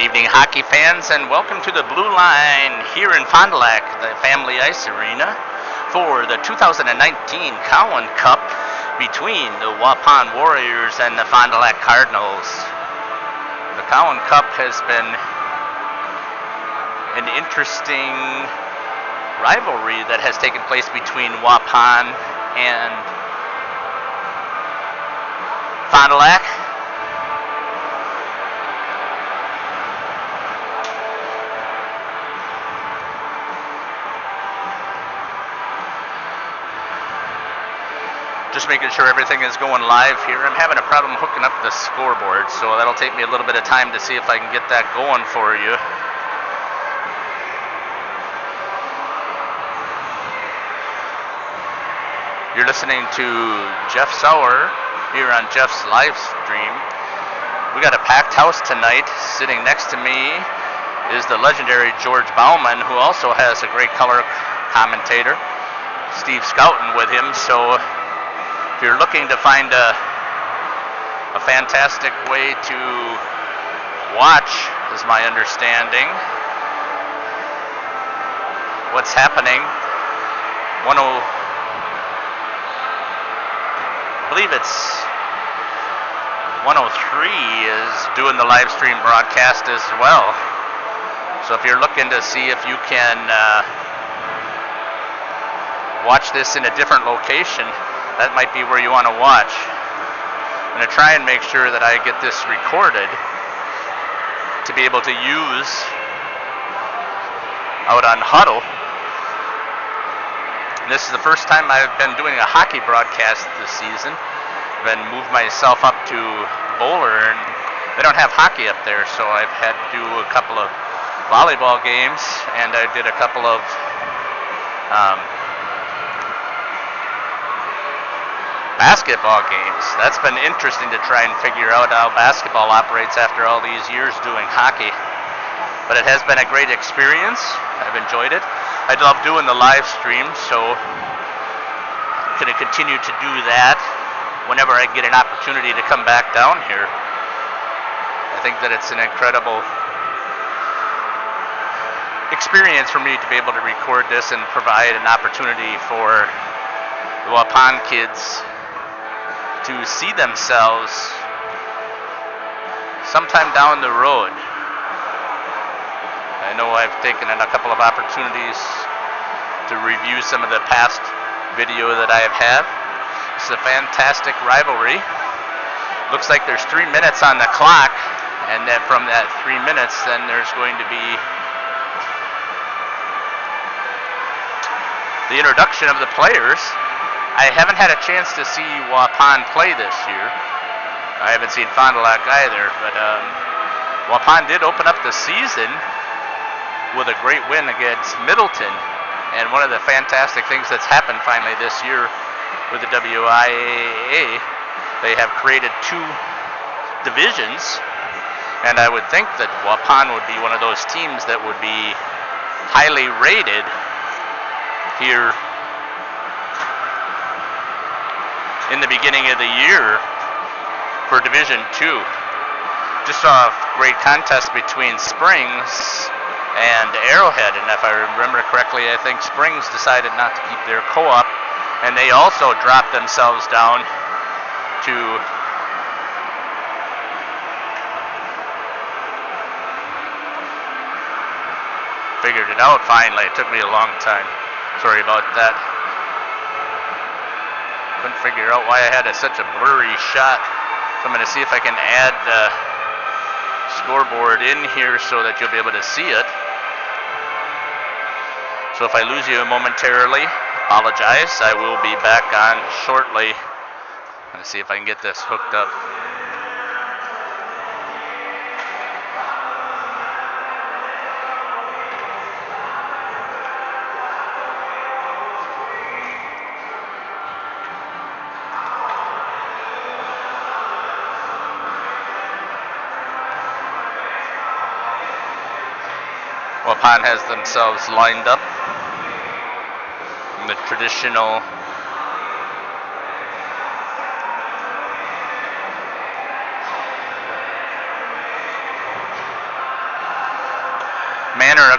evening, hockey fans, and welcome to the Blue Line here in Fond du Lac, the Family Ice Arena, for the 2019 Cowan Cup between the Waupun Warriors and the Fond du Lac Cardinals. The Cowan Cup has been an interesting rivalry that has taken place between Waupun and Fond du Lac. Just making sure everything is going live here. I'm having a problem hooking up the scoreboard, so that'll take me a little bit of time to see if I can get that going for you. You're listening to Jeff Sauer here on Jeff's live stream. We got a packed house tonight. Sitting next to me is the legendary George Bauman, who also has a great color commentator, Steve Scouten, with him. So if you're looking to find a fantastic way to watch, is my understanding, what's happening, I believe it's 103 is doing the live stream broadcast as well. So if you're looking to see if you can watch this in a different location, that might be where you want to watch. I'm going to try and make sure that I get this recorded to be able to use out on Huddle. And this is the first time I've been doing a hockey broadcast this season. I've been moved myself up to Bowler, and they don't have hockey up there, so I've had to do a couple of volleyball games, and I did a couple of basketball games. That's been interesting to try and figure out how basketball operates after all these years doing hockey. But it has been a great experience. I've enjoyed it. I love doing the live stream, so I'm going to continue to do that whenever I get an opportunity to come back down here. I think that it's an incredible experience for me to be able to record this and provide an opportunity for the Waupun kids to see themselves sometime down the road. I know I've taken a couple of opportunities to review some of the past video that I have had. It's a fantastic rivalry. Looks like there's 3 minutes on the clock, and then from that 3 minutes, then there's going to be the introduction of the players. I haven't had a chance to see Waupun play this year. I haven't seen Fond du Lac either, but Waupun did open up the season with a great win against Middleton. And one of the fantastic things that's happened finally this year with the WIAA, they have created 2 divisions, and I would think that Waupun would be one of those teams that would be highly rated here in the beginning of the year for Division 2. Just saw a great contest between Springs and Arrowhead, and if I remember correctly, I think Springs decided not to keep their co-op, and they also dropped themselves down to figured it out finally. It took me a long time. Sorry about that. Couldn't figure out why I had such a blurry shot. So I'm going to see if I can add the scoreboard in here so that you'll be able to see it. So if I lose you momentarily, apologize. I will be back on shortly. Let's see if I can get this hooked up. Waupun has themselves lined up in the traditional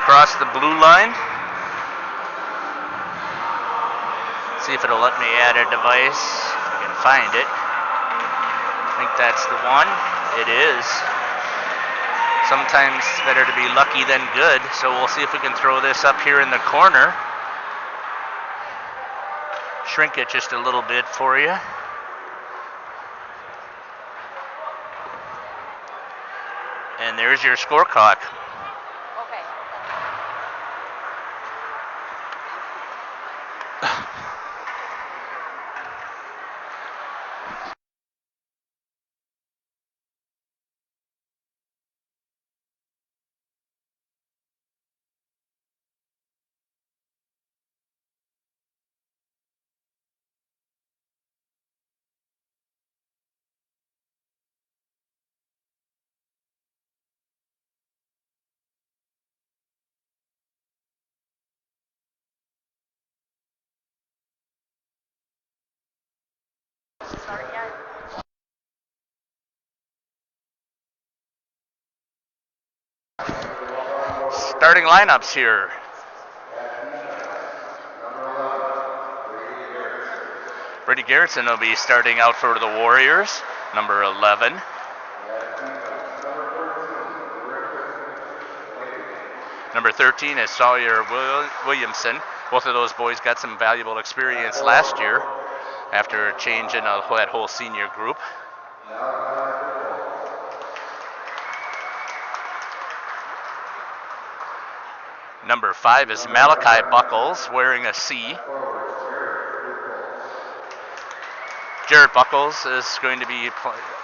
across the blue line. See if it'll let me add a device, if I can find it. I think that's the one. It is. Sometimes it's better to be lucky than good, so we'll see if we can throw this up here in the corner. Shrink it just a little bit for you. And there's your score clock. Okay. Start yet? Starting lineups here. Brady Garrettson will be starting out for the Warriors, number 11. Number 13 is Sawyer Williamson. Both of those boys got some valuable experience last year after a change in that whole senior group. Number 5 is Malachi Buckles, wearing a C. Jared Buckles is going to be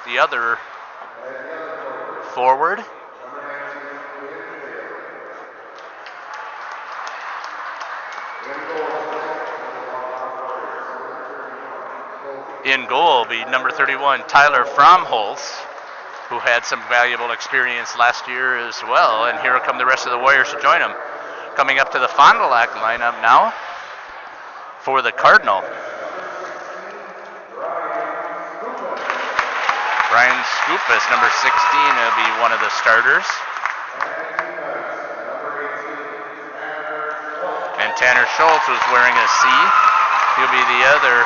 the other forward. In goal will be number 31, Tyler Fromholz, who had some valuable experience last year as well. And here come the rest of the Warriors to join him. Coming up to the Fond du Lac lineup now for the Cardinal. Brian Scoopus, number 16, will be one of the starters. And Tanner Schultz, who's wearing a C. He'll be the other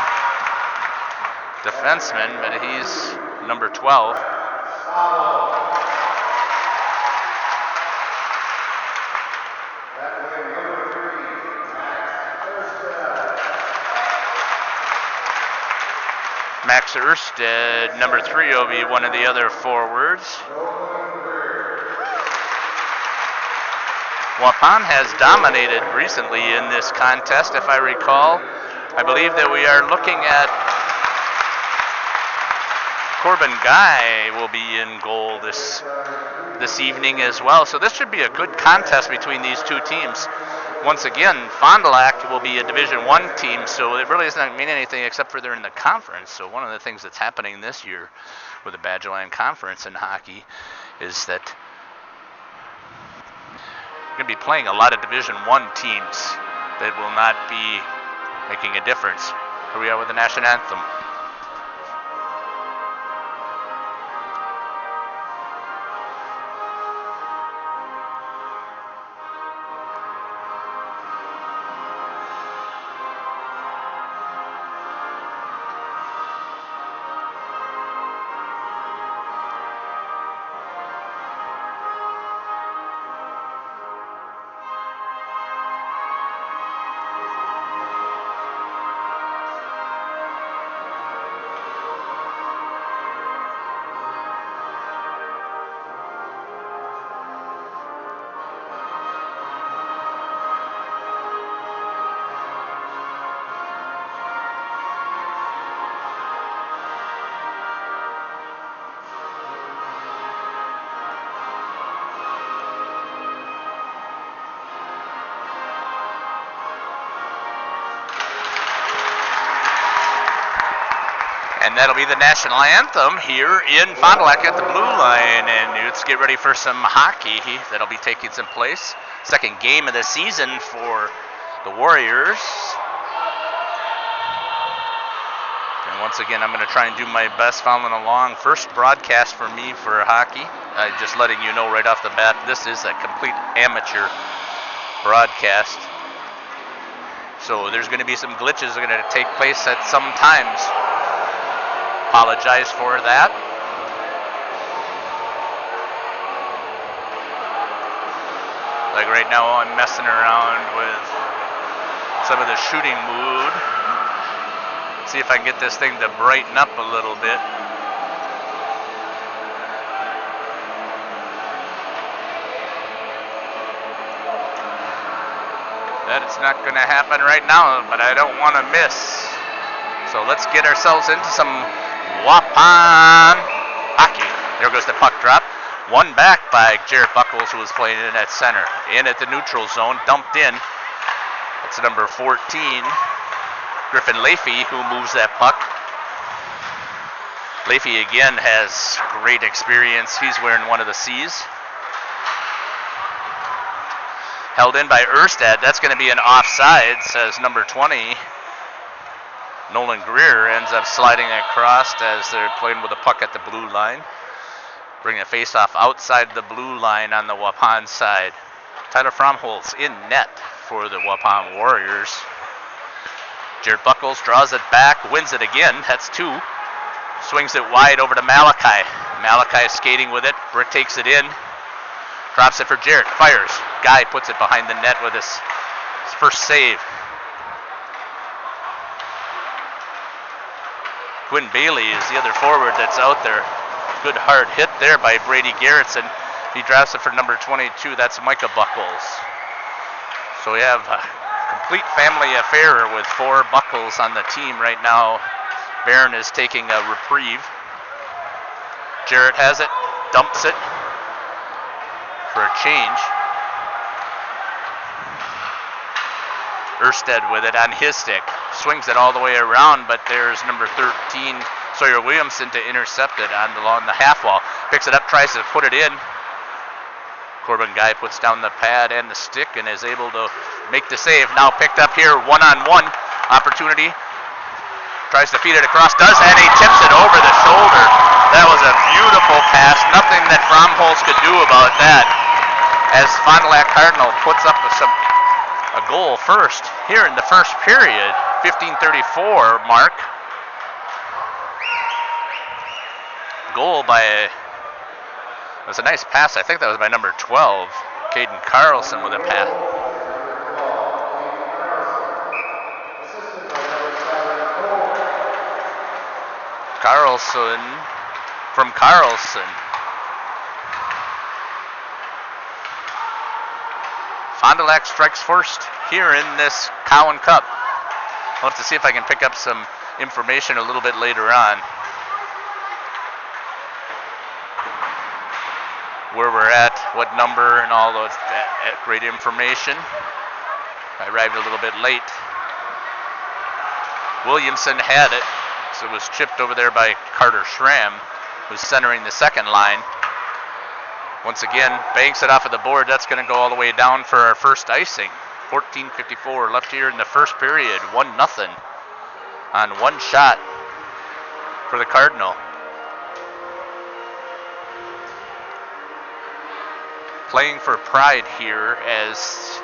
defenseman, but he's number 12. Max Ersted, number 3, will be one of the other forwards. Waupun has dominated recently in this contest, if I recall. I believe that we are looking at Corbin Guy will be in goal this evening as well. So this should be a good contest between these two teams. Once again, Fond du Lac will be a Division I team, so it really doesn't mean anything except for they're in the conference. So one of the things that's happening this year with the Badgerland Conference in hockey is that we're going to be playing a lot of Division I teams that will not be making a difference. Here we are with the national anthem. And that'll be the national anthem here in Fond du Lac at the blue line. And let's get ready for some hockey that'll be taking some place. Second game of the season for the Warriors. And once again, I'm going to try and do my best following along. First broadcast for me for hockey. Just letting you know right off the bat, this is a complete amateur broadcast. So there's going to be some glitches that are going to take place at some times. Apologize for that. Like right now I'm messing around with some of the shooting mood. See if I can get this thing to brighten up a little bit. That is not going to happen right now, but I don't want to miss. So let's get ourselves into some Waupun hockey. There goes the puck drop. One back by Jared Buckles, who was playing in at center. In at the neutral zone, dumped in. That's number 14, Griffin Leafy, who moves that puck. Leafy again has great experience. He's wearing one of the C's. Held in by Erstad. That's going to be an offside, says number 20. Nolan Greer ends up sliding across as they're playing with the puck at the blue line. Bringing a face-off outside the blue line on the Waupun side. Tyler Fromholz in net for the Waupun Warriors. Jared Buckles draws it back, wins it again. That's 2. Swings it wide over to Malachi. Malachi skating with it. Britt takes it in. Drops it for Jarrett, fires. Guy puts it behind the net with his first save. Quinn Bailey is the other forward that's out there. Good hard hit there by Brady Garrettson. He drops it for number 22. That's Micah Buckles. So we have a complete family affair with 4 Buckles on the team right now. Barron is taking a reprieve. Jarrett has it, dumps it for a change. Erstad with it on his stick. Swings it all the way around, but there's number 13, Sawyer Williamson, to intercept it along the half wall. Picks it up, tries to put it in. Corbin Guy puts down the pad and the stick and is able to make the save. Now picked up here, one-on-one opportunity. Tries to feed it across, does, and he tips it over the shoulder. That was a beautiful pass. Nothing that Fromholz could do about that. As Fond du Lac Cardinal puts up a goal first here in the first period, 15:34 mark. Goal by, it was a nice pass. I think that was by number 12, Caden Carlson with a pass. Carlson from Carlson. Fond du Lac strikes first here in this Cowan Cup. I'll have to see if I can pick up some information a little bit later on. Where we're at, what number, and all those great information. I arrived a little bit late. Williamson had it, so it was chipped over there by Carter Schramm, who's centering the second line. Once again, banks it off of the board. That's going to go all the way down for our first icing. 14:54 left here in the first period. 1-0 on one shot for the Cardinal. Playing for pride here, as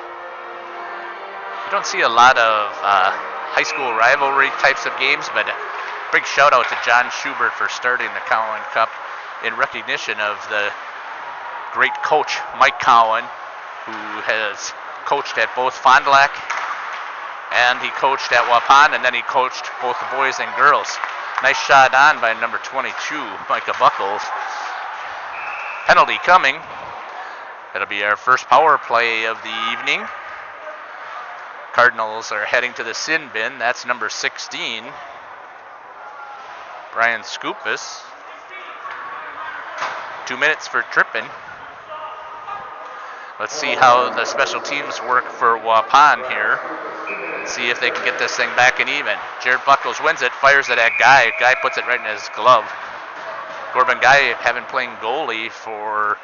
you don't see a lot of high school rivalry types of games, but a big shout out to John Schubert for starting the Cowan Cup in recognition of the great coach Mike Cowan, who has coached at both Fond du Lac and he coached at Waupun, and then he coached both the boys and girls. Nice shot on by number 22, Micah Buckles. Penalty coming. That'll be our first power play of the evening. Cardinals are heading to the sin bin. That's number 16, Brian Scoopus. 2 minutes for tripping. Let's see how the special teams work for Waupun here. See if they can get this thing back and even. Jared Buckles wins it, fires it at Guy. Guy puts it right in his glove. Corbin Guy having playing goalie for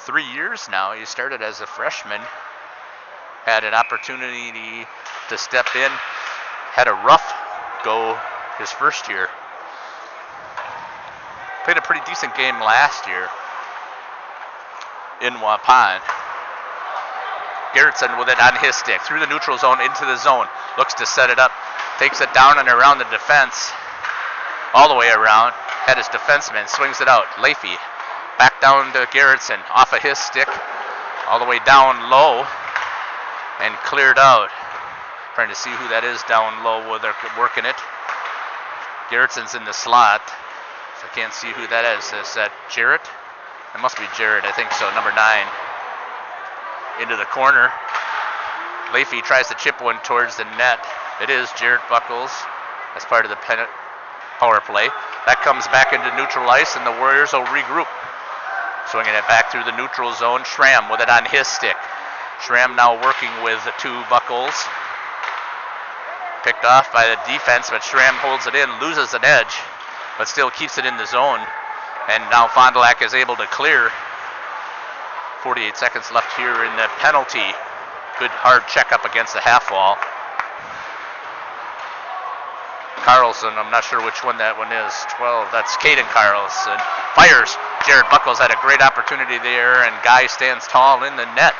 3 years now. He started as a freshman. Had an opportunity to step in. Had a rough go his first year. Played a pretty decent game last year in Waupun. Gerritsen with it on his stick. Through the neutral zone, into the zone. Looks to set it up. Takes it down and around the defense. All the way around. Had his defenseman. Swings it out. Leafy back down to Gerritsen. Off of his stick. All the way down low. And cleared out. Trying to see who that is down low where they're working it. Gerritsen's in the slot. So I can't see who that is. Is that Jarrett? It must be Jarrett, I think so, number 9. Into the corner. Leafy tries to chip one towards the net. It is Jarrett Buckles as part of the power play. That comes back into neutral ice, and the Warriors will regroup. Swinging it back through the neutral zone. Schramm with it on his stick. Schramm now working with the 2 Buckles. Picked off by the defense, but Schramm holds it in, loses an edge, but still keeps it in the zone. And now Fond du Lac is able to clear. 48 seconds left here in the penalty. Good hard checkup against the half wall. Carlson, I'm not sure which one that one is. 12, that's Caden Carlson. Fires. Jared Buckles had a great opportunity there, and Guy stands tall in the net.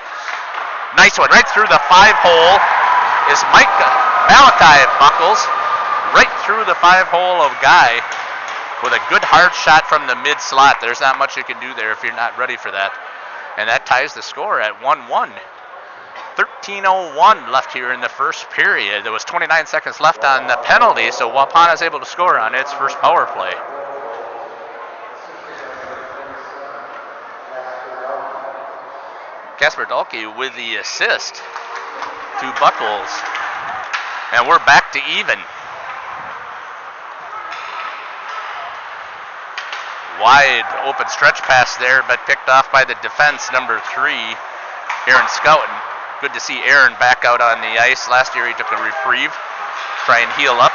Nice one, right through the 5-hole is Malachi Buckles. Right through the 5-hole of Guy with a good hard shot from the mid slot. There's not much you can do there if you're not ready for that. And that ties the score at 1-1. 13:01 left here in the first period. There was 29 seconds left on the penalty, so Waupun is able to score on its first power play. Casper Dahlke with the assist to Buckles. And we're back to even. Wide open stretch pass there, but picked off by the defense, number 3, Aaron Scouten. Good to see Aaron back out on the ice. Last year he took a reprieve, try and heal up.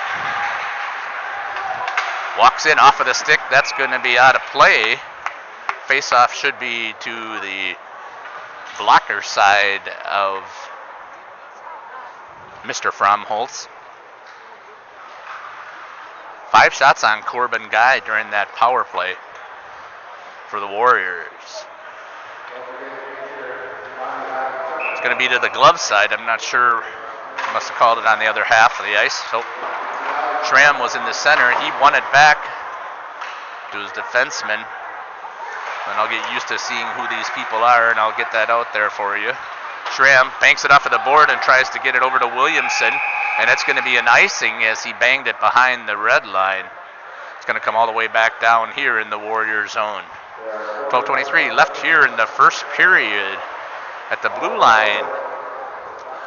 Walks in off of the stick. That's going to be out of play. Face-off should be to the blocker side of Mr. Fromholtz. 5 shots on Corbin Guy during that power play for the Warriors. It's going to be to the glove side. I'm not sure. He must have called it on the other half of the ice. So Schramm was in the center. He won it back to his defenseman. And I'll get used to seeing who these people are, and I'll get that out there for you. Schramm banks it off of the board and tries to get it over to Williamson. And it's going to be an icing as he banged it behind the red line. It's going to come all the way back down here in the Warrior zone. 12:23 left here in the first period at the Blue Line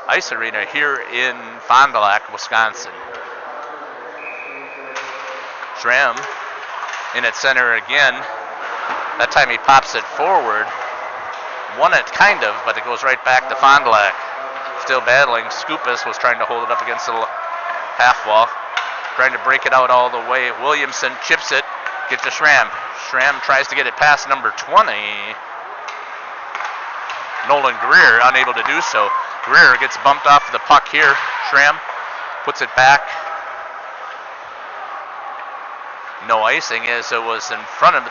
Ice Arena here in Fond du Lac, Wisconsin. Schramm in at center again. That time he pops it forward. Won it kind of, but it goes right back to Fond du Lac. Still battling. Skupis was trying to hold it up against the half wall. Trying to break it out all the way. Williamson chips it. Gets to Schramm. Schramm tries to get it past number 20. Nolan Greer unable to do so. Greer gets bumped off the puck here. Schramm puts it back. No icing as it was in front of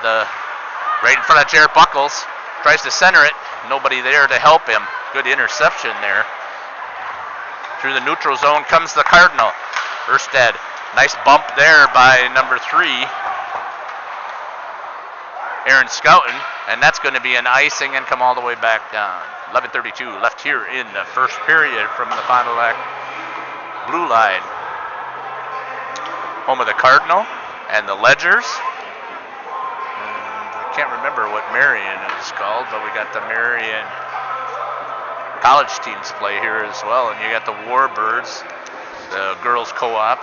right in front of Jared Buckles. Tries to center it. Nobody there to help him. Good interception there. Through the neutral zone comes the Cardinal. Erstad. Nice bump there by number 3, Aaron Scouten. And that's going to be an icing and come all the way back down. 11:32 left here in the first period from the Fond du Lac Blue Line. Home of the Cardinal and the Ledgers. And I can't remember what Marion is called, but we got the Marion college teams play here as well. And you got the Warbirds, the girls co-op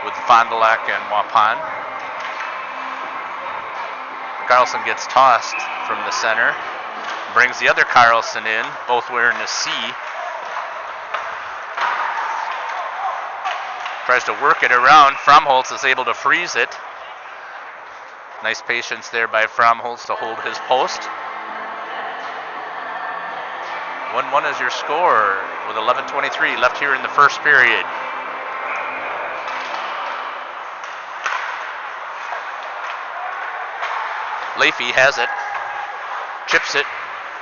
with Fond du Lac and Waupun. Carlson gets tossed from the center. Brings the other Carlson in, both wearing a C. Tries to work it around. Fromholtz is able to freeze it. Nice patience there by Fromholtz to hold his post. 1-1 is your score with 11:23 left here in the first period. Leafy has it, chips it,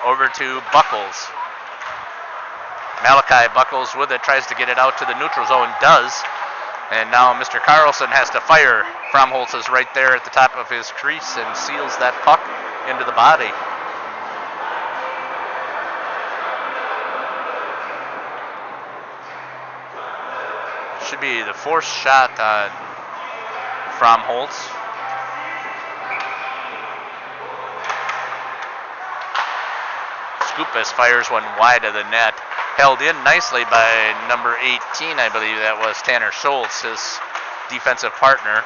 over to Buckles. Malachi Buckles with it, tries to get it out to the neutral zone, does. And now Mr. Carlson has to fire. Fromholz is right there at the top of his crease and seals that puck into the body. Should be the fourth shot on Fromholz. Skupas fires one wide of the net. Held in nicely by number 18, I believe that was Tanner Schultz, his defensive partner.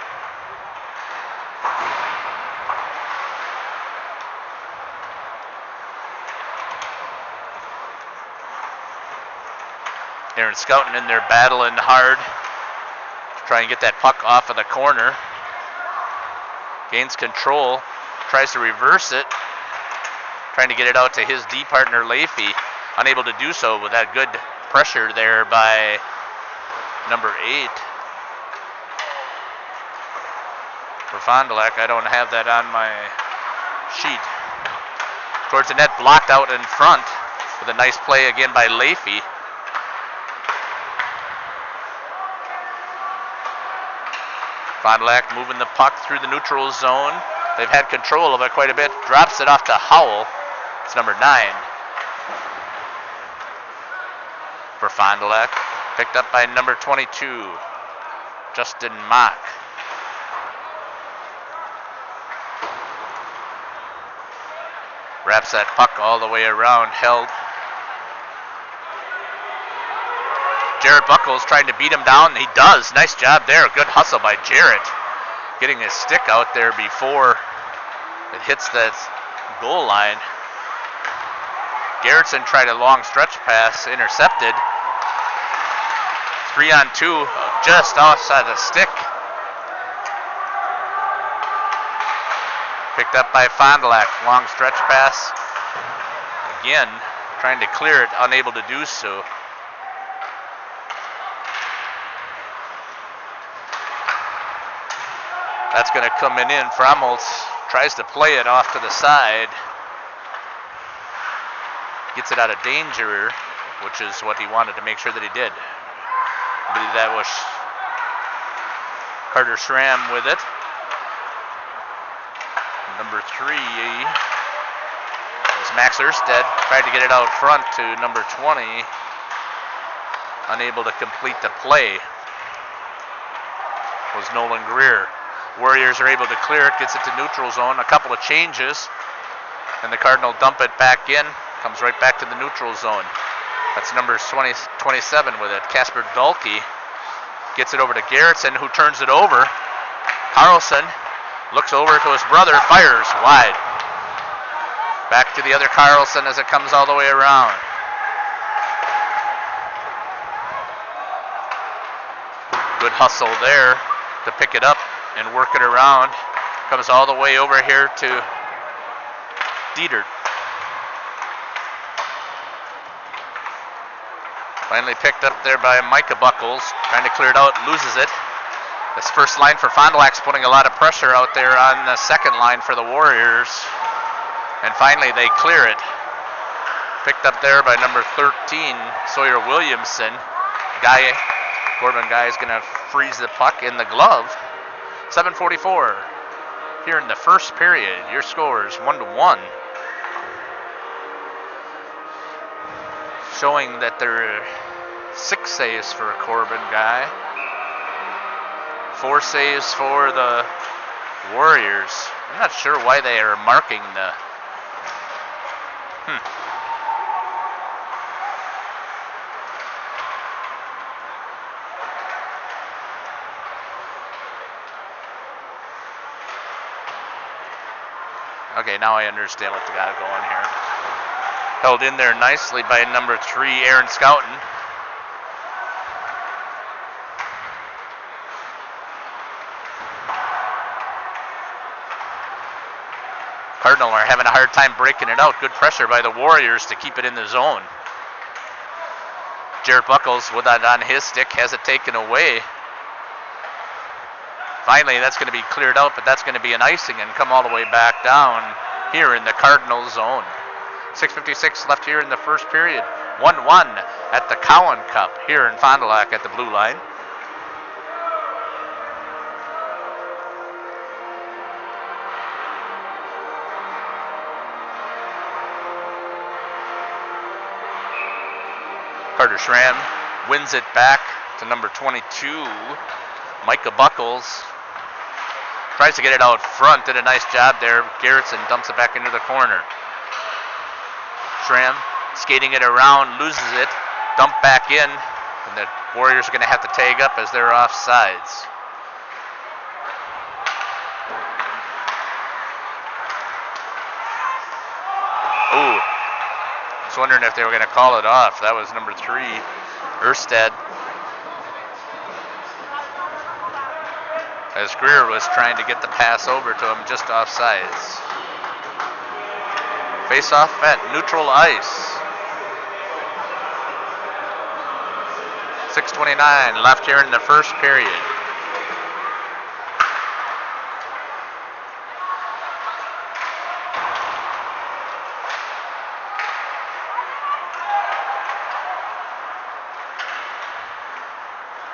Aaron Scouten in there battling hard to try and get that puck off of the corner. Gains control, tries to reverse it, trying to get it out to his D partner Leafy. Unable to do so with that good pressure there by number 8. For Fond du Lac, I don't have that on my sheet. Towards the net, blocked out in front with a nice play again by Leafy. Fond du Lac moving the puck through the neutral zone. They've had control of it quite a bit. Drops it off to Howell. It's number 9. For Fond du Lac, picked up by number 22, Justin Mock. Wraps that puck all the way around, held. Jarrett Buckles trying to beat him down. He does. Nice job there. Good hustle by Jarrett. Getting his stick out there before it hits that goal line. Garrettson tried a long stretch pass, intercepted. 3-on-2, just outside the stick. Picked up by Fond du Lac. Long stretch pass. Again, trying to clear it, unable to do so. That's going to come in. Fromholz tries to play it off to the side. Gets it out of danger, which is what he wanted to make sure that he did. I believe that was Carter Schramm with it. Number 3 is Max Erstedt. Tried to get it out front to number 20. Unable to complete the play was Nolan Greer. Warriors are able to clear it, gets it to neutral zone. A couple of changes, and the Cardinal dump it back in. Comes right back to the neutral zone. That's number 27 with it. Casper Dahlke gets it over to Garrettson, who turns it over. Carlson looks over to his brother, fires wide. Back to the other Carlson as it comes all the way around. Good hustle there to pick it up and work it around. Comes all the way over here to Dietert. Finally picked up there by Micah Buckles. Trying to clear it out, loses it. This first line for Fond du Lac's putting a lot of pressure out there on the second line for the Warriors. And finally they clear it. Picked up there by number 13, Sawyer Williamson. Corbin Guy is going to freeze the puck in the glove. 7:44 here in the first period. Your score is 1-1. Showing that there are 6 saves for Corbin Guy. 4 saves for the Warriors. I'm not sure why they are marking the... Okay, now I understand what they got going here. Held in there nicely by number 3, Aaron Scouten. Cardinal are having a hard time breaking it out. Good pressure by the Warriors to keep it in the zone. Jarrett Buckles with that on his stick, has it taken away. Finally, that's going to be cleared out, but that's going to be an icing and come all the way back down here in the Cardinal zone. 6:56 left here in the first period. 1-1 at the Cowan Cup here in Fond du Lac at the blue line. Carter Schramm wins it back to number 22, Micah Buckles. Tries to get it out front, did a nice job there. Garrettson dumps it back into the corner. Schramm skating it around, loses it, dumped back in, and the Warriors are going to have to tag up as they're offsides. Ooh, I was wondering if they were going to call it off. That was number 3, Erstad. As Greer was trying to get the pass over to him just offsides. Face off at neutral ice. 6:29 left here in the first period.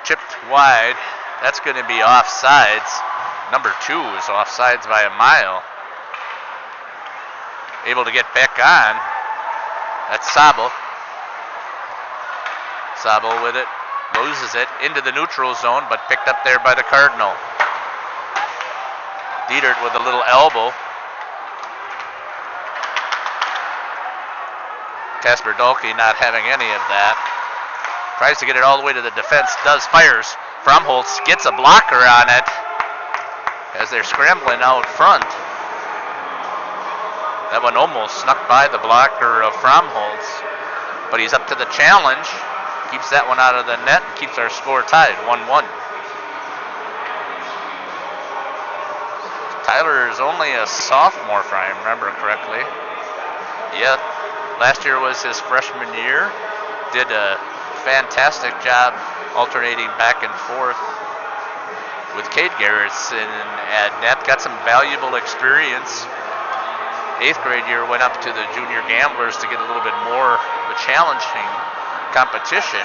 Chipped wide. That's going to be offsides. Number 2 is offsides by a mile. Able to get back on. That's Sabel. Sabel with it. Loses it into the neutral zone, but picked up there by the Cardinal. Dietert with a little elbow. Casper Dahlke not having any of that. Tries to get it all the way to the defense. Fires. Fromholtz gets a blocker on it as they're scrambling out front. That one almost snuck by the blocker of Fromholtz, but he's up to the challenge. Keeps that one out of the net and keeps our score tied, 1-1. Tyler is only a sophomore, if I remember correctly. Yeah, last year was his freshman year. Did a fantastic job alternating back and forth with Cade Garrettson at net. Got some valuable experience. 8th grade year went up to the Junior Gamblers to get a little bit more of a challenging competition.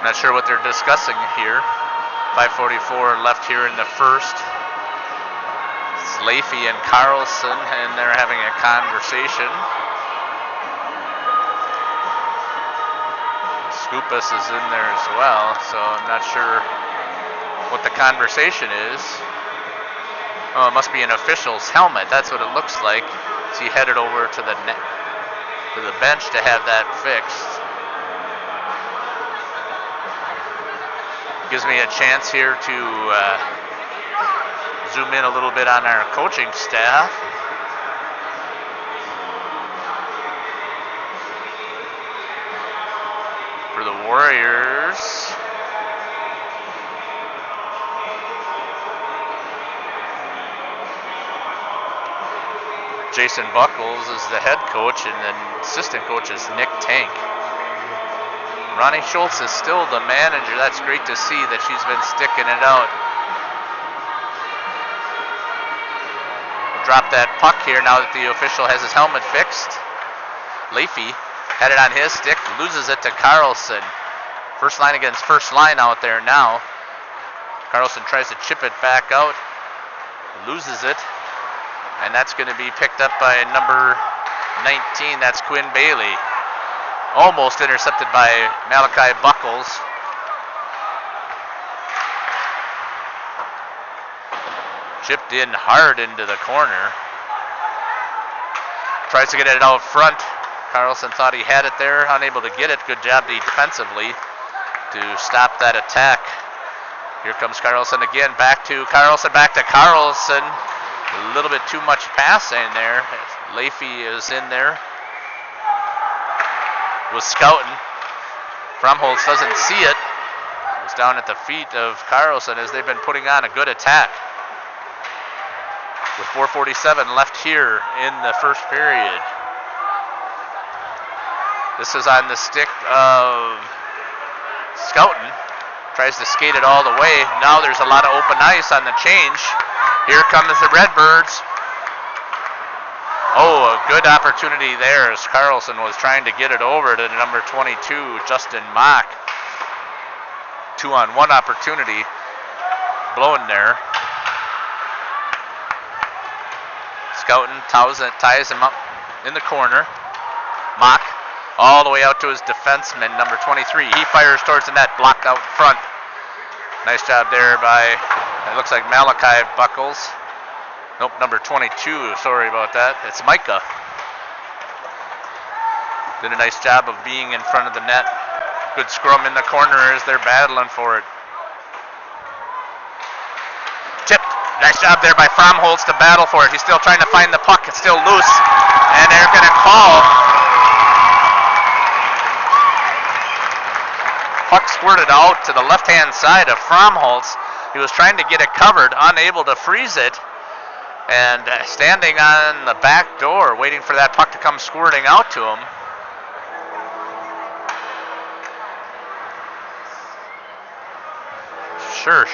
Not sure what they're discussing here. 5:44 left here in the first. It's Leafy and Carlson, and they're having a conversation. Scoopus is in there as well, so I'm not sure what the conversation is. Oh, it must be an official's helmet. That's what it looks like. So he headed over to the net, to the bench to have that fixed. Gives me a chance here to zoom in a little bit on our coaching staff. For the Warriors, Jason Buckles is the head coach, and then assistant coach is Nick Tank. Ronnie Schultz is still the manager. That's great to see that she's been sticking it out. Drop that puck here now that the official has his helmet fixed. Leafy had it on his stick, loses it to Carlson. First line against first line out there now. Carlson tries to chip it back out, loses it, and that's going to be picked up by number 19. That's Quinn Bailey. Almost intercepted by Malachi Buckles. Chipped in hard into the corner. Tries to get it out front. Carlson thought he had it there, unable to get it. Good job defensively to stop that attack. Here comes Carlson again. Back to Carlson. A little bit too much passing there. Leafy is in there. Was scouting. Fromholtz doesn't see it. It was down at the feet of Carlson as they've been putting on a good attack. With 4:47 left here in the first period. This is on the stick of Scouten. Tries to skate it all the way. Now there's a lot of open ice on the change. Here comes the Redbirds. Oh, a good opportunity there as Carlson was trying to get it over to number 22, Justin Mock. 2-on-1 opportunity. Blowing there. Scouten ties him up in the corner. Mock all the way out to his defenseman, number 23. He fires towards the net, blocked out front. Nice job there by, it looks like Malachi Buckles. Nope, number 22, sorry about that. It's Micah. Did a nice job of being in front of the net. Good scrum in the corner as they're battling for it. Tipped. Nice job there by Fromholtz to battle for it. He's still trying to find the puck. It's still loose. And they're going to call. Puck squirted out to the left-hand side of Fromholtz. He was trying to get it covered, unable to freeze it. And standing on the back door, waiting for that puck to come squirting out to him. Sure,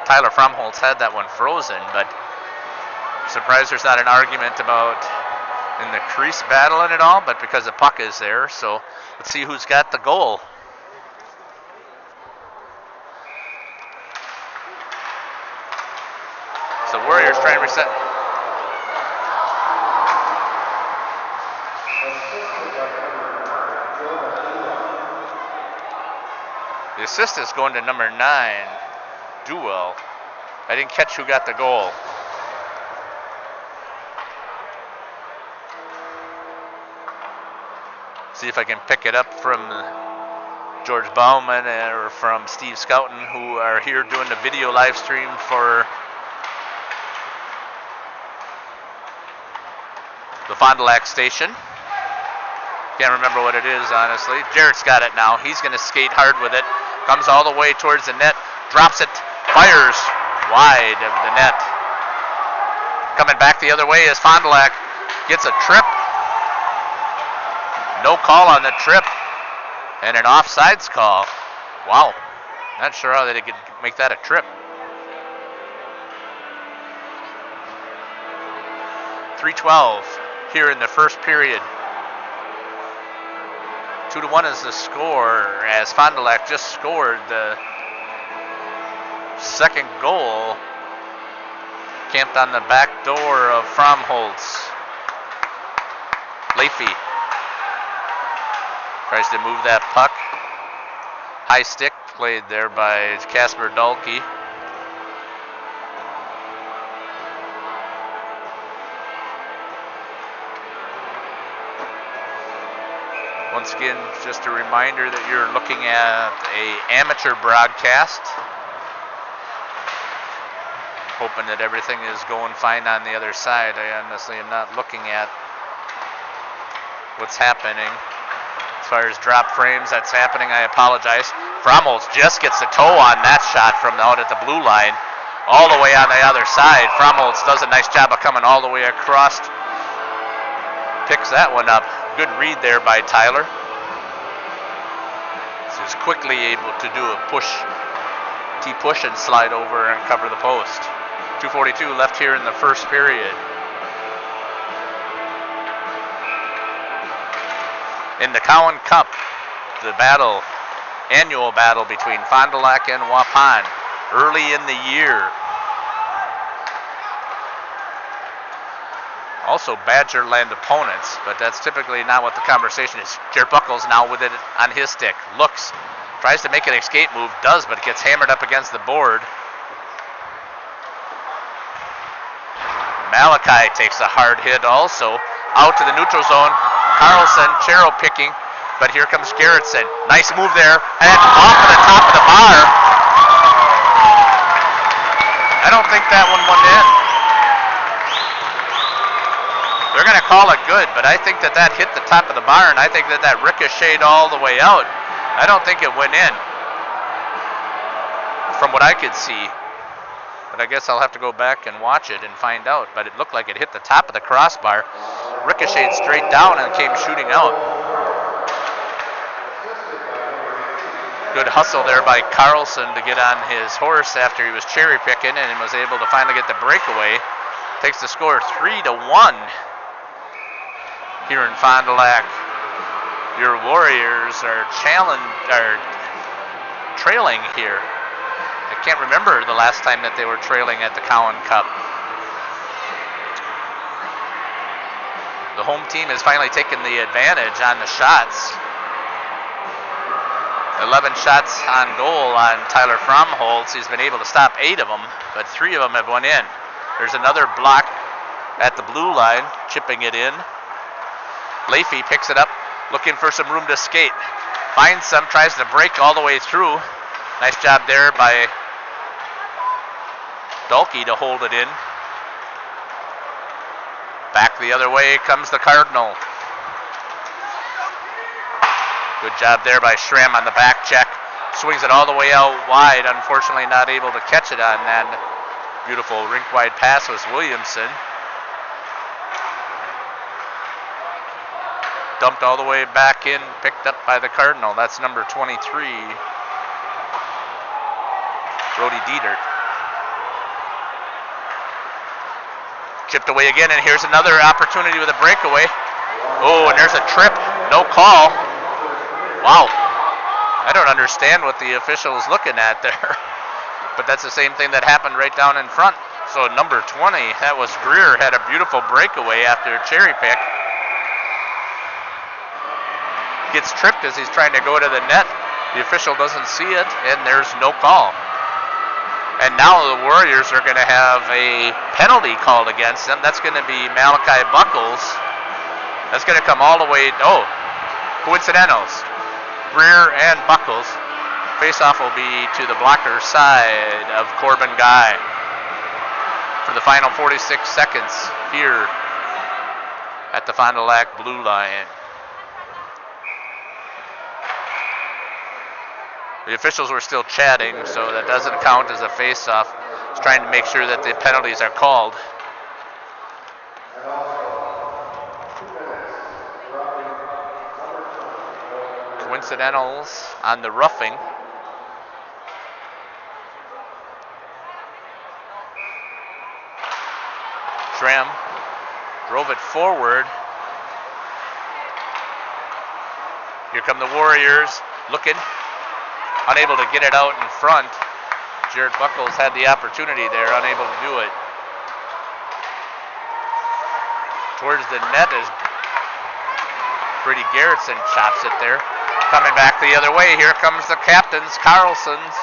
Tyler Fromholtz had that one frozen, but surprised there's not an argument about in the crease battling at all, but because the puck is there, so let's see who's got the goal. So Warriors trying to reset. The assist is going to number 9, Duell. I didn't catch who got the goal. See if I can pick it up from George Bauman or from Steve Scouten, who are here doing the video live stream for the Fond du Lac station. Can't remember what it is, honestly. Jarrett's got it now. He's going to skate hard with it. Comes all the way towards the net. Drops it. Fires wide of the net. Coming back the other way is Fond du Lac. Gets a trip. No call on the trip. And an offsides call. Wow. Not sure how they could make that a trip. 3:12 here in the first period. 2-1 is the score as Fond du Lac just scored the second goal. Camped on the back door of Fromholtz. Leafy tries to move that puck. High stick played there by Casper Dahlke. Once again, just a reminder that you're looking at an amateur broadcast. Hoping that everything is going fine on the other side. I honestly am not looking at what's happening. As far as drop frames, that's happening. I apologize. Fromholtz just gets the toe on that shot from out at the blue line. All the way on the other side. Fromholtz does a nice job of coming all the way across. Picks that one up. Good read there by Tyler. So he's quickly able to do a push, T-push and slide over and cover the post. 2:42 left here in the first period. In the Cowan Cup, the annual battle between Fond du Lac and Waupun early in the year. Also Badgerland opponents, but that's typically not what the conversation is. Jared Buckles now with it on his stick. Looks, tries to make an escape move, does, but it gets hammered up against the board. Malachi takes a hard hit also. Out to the neutral zone. Carlson, cherry picking, but here comes Garrettson. Nice move there, and off of the top of the bar. I don't think that one went in. They're going to call it good, but I think that hit the top of the bar, and I think that ricocheted all the way out. I don't think it went in, from what I could see. But I guess I'll have to go back and watch it and find out. But it looked like it hit the top of the crossbar, ricocheted straight down, and came shooting out. Good hustle there by Carlson to get on his horse after he was cherry picking and was able to finally get the breakaway. Takes the score 3-1 here in Fond du Lac. Your Warriors are trailing here. I can't remember the last time that they were trailing at the Cowan Cup. The home team has finally taken the advantage on the shots. 11 shots on goal on Tyler Fromholtz. He's been able to stop 8 of them, but 3 of them have went in. There's another block at the blue line, chipping it in. Leafy picks it up, looking for some room to skate. Finds some, tries to break all the way through. Nice job there by Dalkey to hold it in. Back the other way comes the Cardinal. Good job there by Schramm on the back check. Swings it all the way out wide. Unfortunately not able to catch it on that beautiful rink-wide pass was Williamson. Dumped all the way back in, picked up by the Cardinal. That's number 23, Brody Dietert. Chipped away again, and here's another opportunity with a breakaway. Oh, and there's a trip. No call. Wow. I don't understand what the official is looking at there. But that's the same thing that happened right down in front. So number 20, that was Greer, had a beautiful breakaway after a cherry pick. Gets tripped as he's trying to go to the net. The official doesn't see it, and there's no call. And now the Warriors are going to have a penalty called against them. That's going to be Malachi Buckles. That's going to come all the way, coincidentals. Greer and Buckles. Face-off will be to the blocker side of Corbin Guy for the final 46 seconds here at the Fond du Lac blue line. The officials were still chatting, so that doesn't count as a face-off. Just trying to make sure that the penalties are called. Coincidentals on the roughing. Schramm drove it forward. Here come the Warriors looking. Unable to get it out in front. Jared Buckles had the opportunity there, unable to do it. Towards the net is Brady Garrettson, chops it there. Coming back the other way, here comes the captains, Carlson's.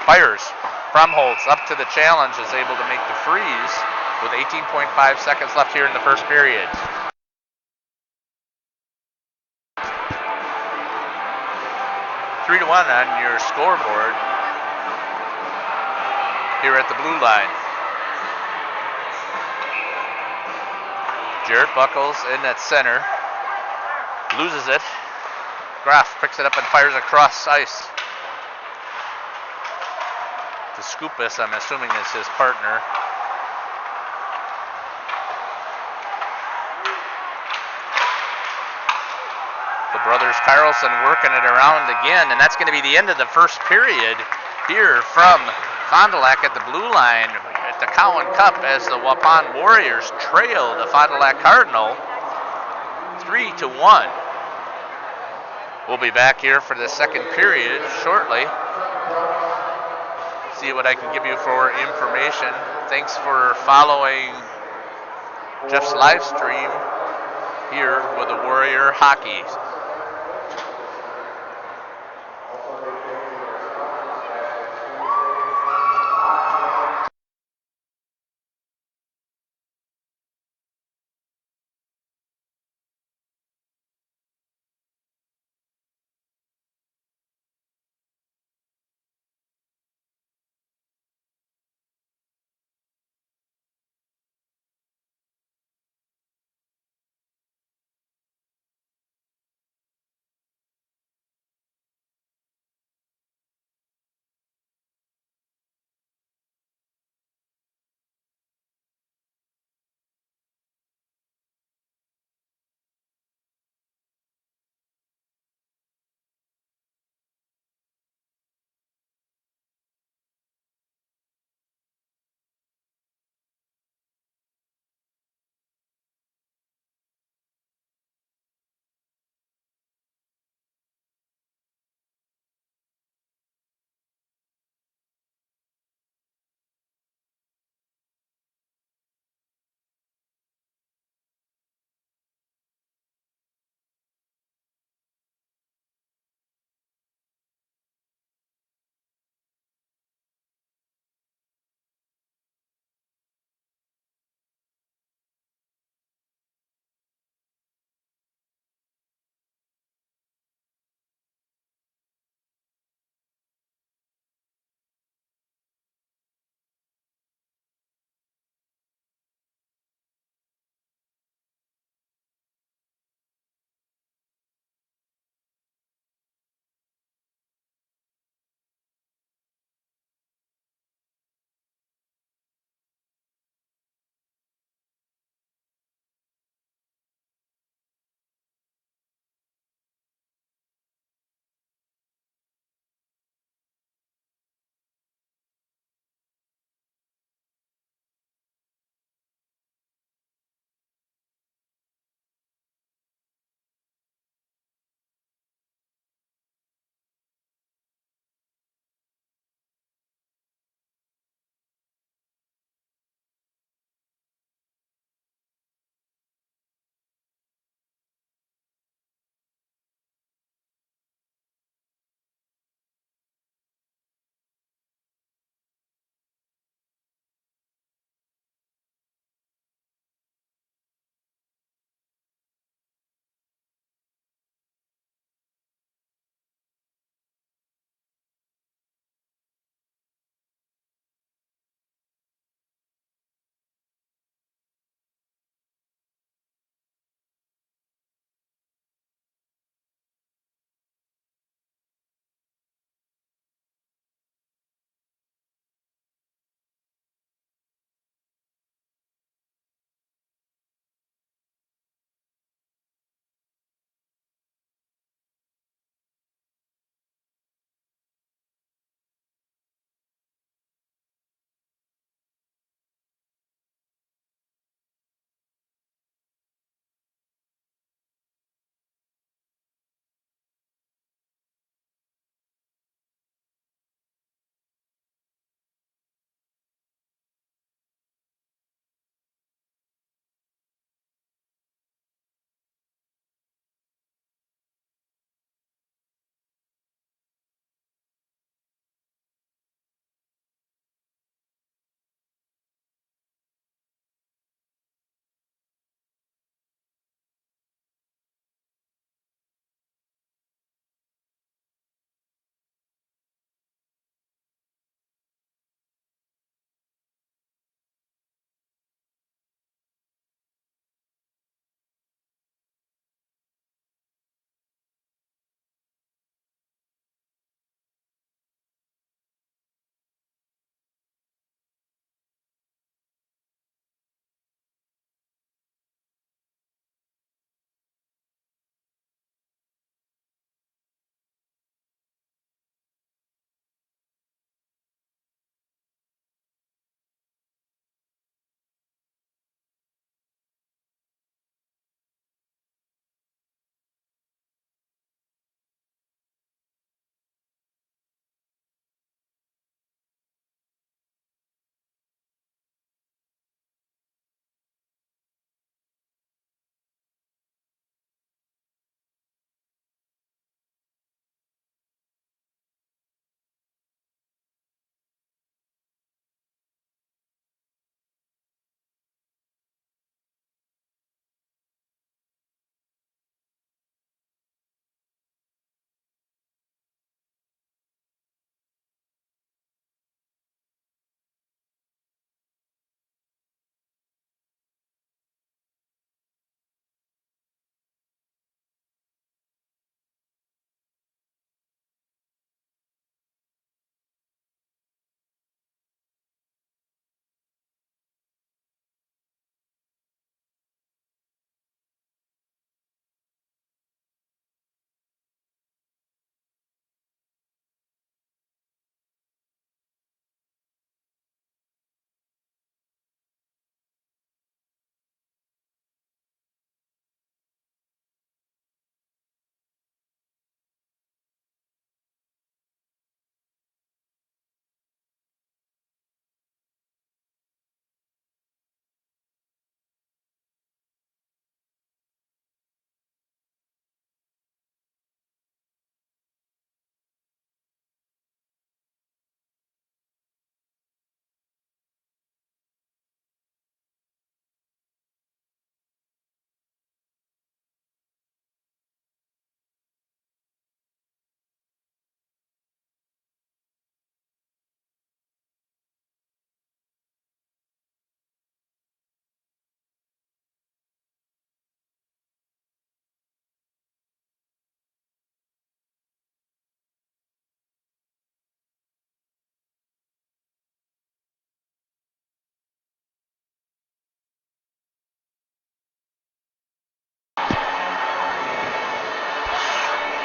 Fires. Fromholtz up to the challenge, is able to make the freeze with 18.5 seconds left here in the first period. Three to 1 on your scoreboard here at the blue line. Jarrett Buckles in at center. Loses it. Graf picks it up and fires across ice. To Scoopus, I'm assuming is his partner. The brothers Carlson working it around again, and that's going to be the end of the first period here from Fond du Lac at the blue line at the Cowan Cup as the Waupun Warriors trail the Fond du Lac Cardinal 3-1. We'll be back here for the second period shortly. See what I can give you for information. Thanks for following Jeff's live stream here with the Warrior Hockey.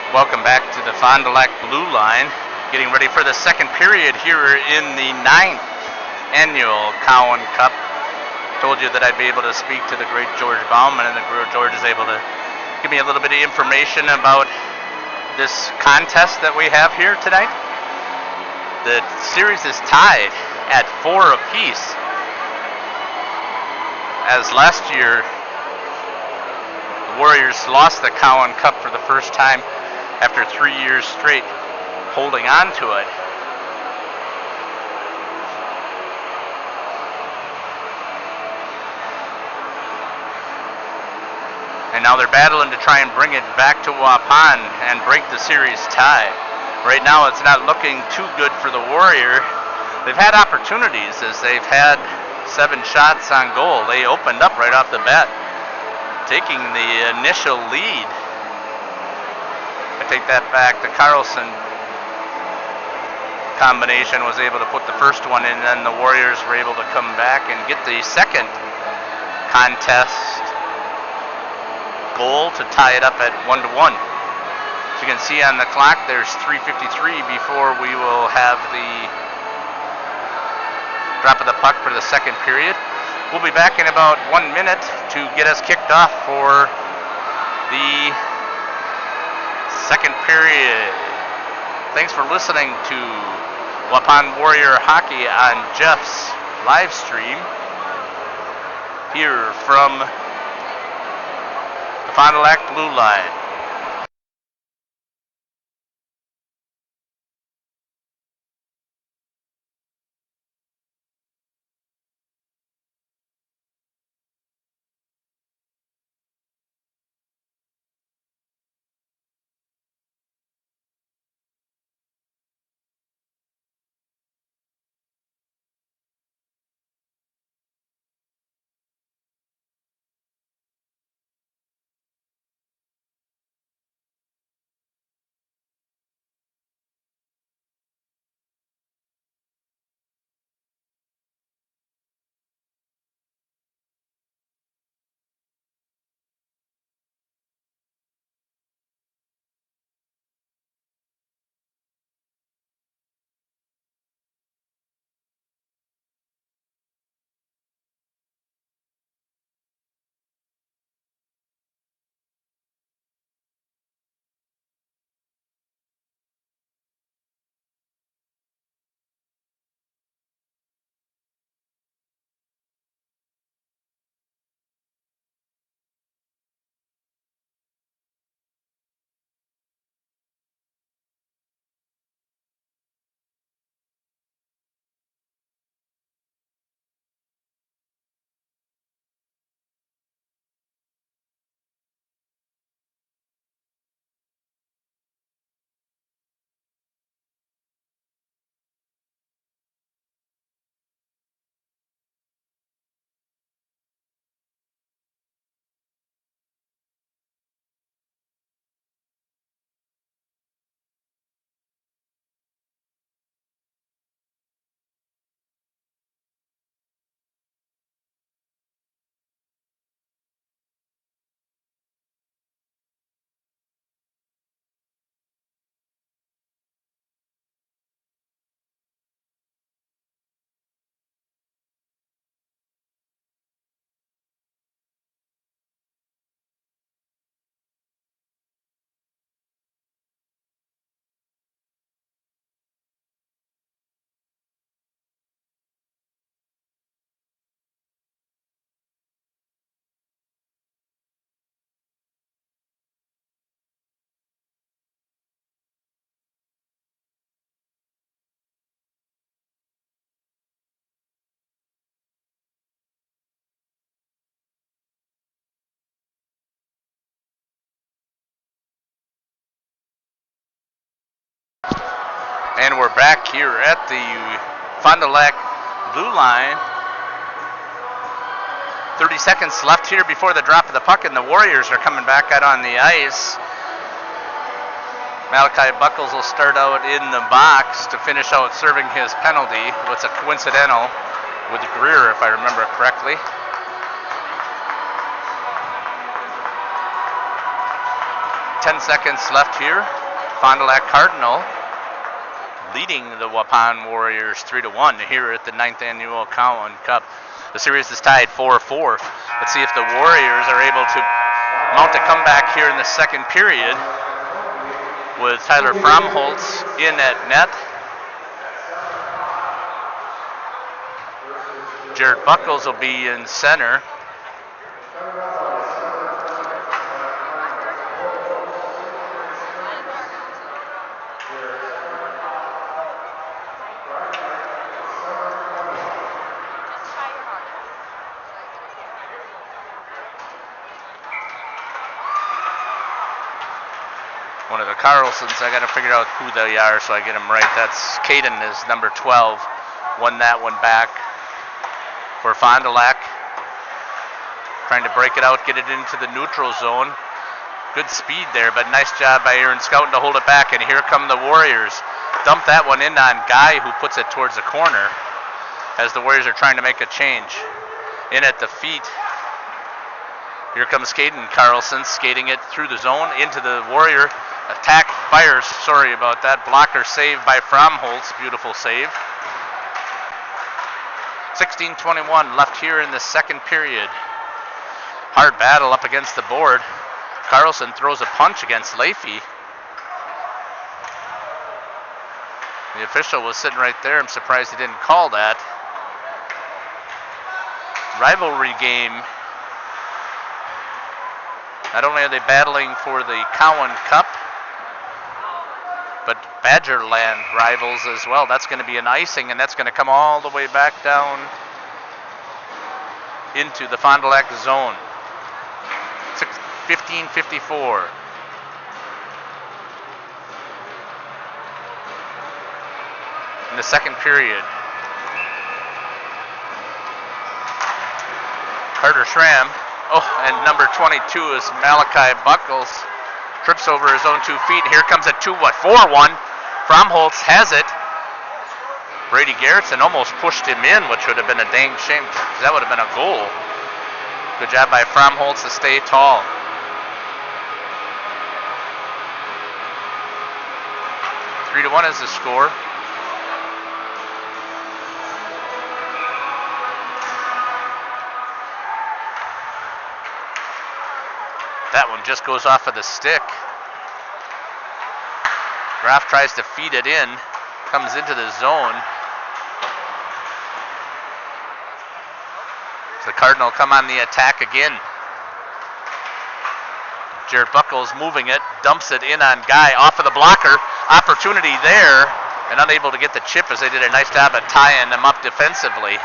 Welcome back to the Fond du Lac Blue Line. Getting ready for the second period here in the 9th annual Cowan Cup. Told you that I'd be able to speak to the great George Bauman, and the great George is able to give me a little bit of information about this contest that we have here tonight. The series is tied at 4 apiece. As last year, the Warriors lost the Cowan Cup for the first time after 3 years straight holding on to it. And now they're battling to try and bring it back to Waupun and break the series tie. Right now it's not looking too good for the Warrior. They've had opportunities as they've had 7 shots on goal. They opened up right off the bat, taking the initial lead. I take that back. The Carlson combination was able to put the first one in, and then the Warriors were able to come back and get the second contest goal to tie it up at 1-1. As you can see on the clock, there's 3:53 before we will have the drop of the puck for the second period. We'll be back in about 1 minute to get us kicked off for the second period. Thanks for listening to Waupun Warrior Hockey on Jeff's live stream here from the Fond du Lac Blue Line. And we're back here at the Fond du Lac Blue Line. 30 seconds left here before the drop of the puck, and the Warriors are coming back out on the ice. Malachi Buckles will start out in the box to finish out serving his penalty. It's a coincidental with Greer, if I remember correctly. 10 seconds left here. Fond du Lac Cardinal leading the Waupun Warriors 3-1 here at the 9th Annual Cowan Cup. The series is tied 4-4. Let's see if the Warriors are able to mount a comeback here in the second period with Tyler Fromholtz in at net. Jared Buckles will be in center. One of the Carlsons, I got to figure out who they are so I get them right. That's Caden is number 12. Won that one back for Fond du Lac. Trying to break it out, get it into the neutral zone. Good speed there, but nice job by Aaron Scouten to hold it back. And here come the Warriors. Dump that one in on Guy, who puts it towards the corner as the Warriors are trying to make a change. In at the feet. Here comes Caden Carlson skating it through the zone into the Warrior. Attack fires, sorry about that. Blocker saved by Fromholtz, beautiful save. 16:21 left here in the second period. Hard battle up against the board. Carlson throws a punch against Leafy. The official was sitting right there. I'm surprised he didn't call that. Rivalry game. Not only are they battling for the Cowan Cup, but Badgerland rivals as well. That's going to be an icing, and that's going to come all the way back down into the Fond du Lac zone. 15:54. In the second period. Carter Schramm. Oh, and number 22 is Malachi Buckles. Trips over his own 2 feet. Here comes a 4-1. Fromholtz has it. Brady Garrettson almost pushed him in, which would have been a dang shame, because that would have been a goal. Good job by Fromholtz to stay tall. Three to 1 is the score. That one just goes off of the stick. Graf tries to feed it in, comes into the zone. So the Cardinal come on the attack again. Jared Buckles moving it, dumps it in on Guy, off of the blocker. Opportunity there, and unable to get the chip as they did a nice job at tying them up defensively.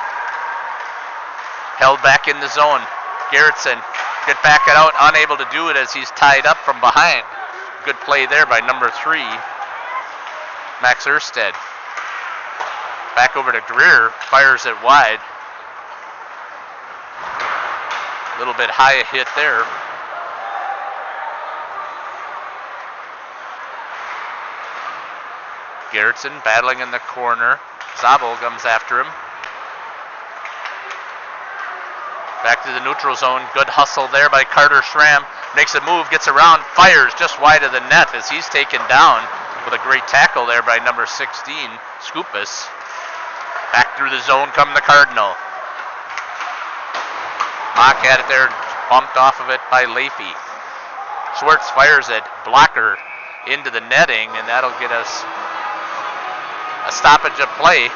Held back in the zone. Garrettson get back it out, unable to do it as he's tied up from behind. Good play there by number 3, Max Ersted. Back over to Greer, fires it wide. A little bit high hit there. Garrettson battling in the corner. Zabel comes after him. Back to the neutral zone. Good hustle there by Carter Schramm. Makes a move, gets around, fires just wide of the net as he's taken down with a great tackle there by number 16, Scoopus. Back through the zone come the Cardinal. Mock had it there, bumped off of it by Leafy. Schwartz fires it, blocker into the netting, and that'll get us a stoppage of play.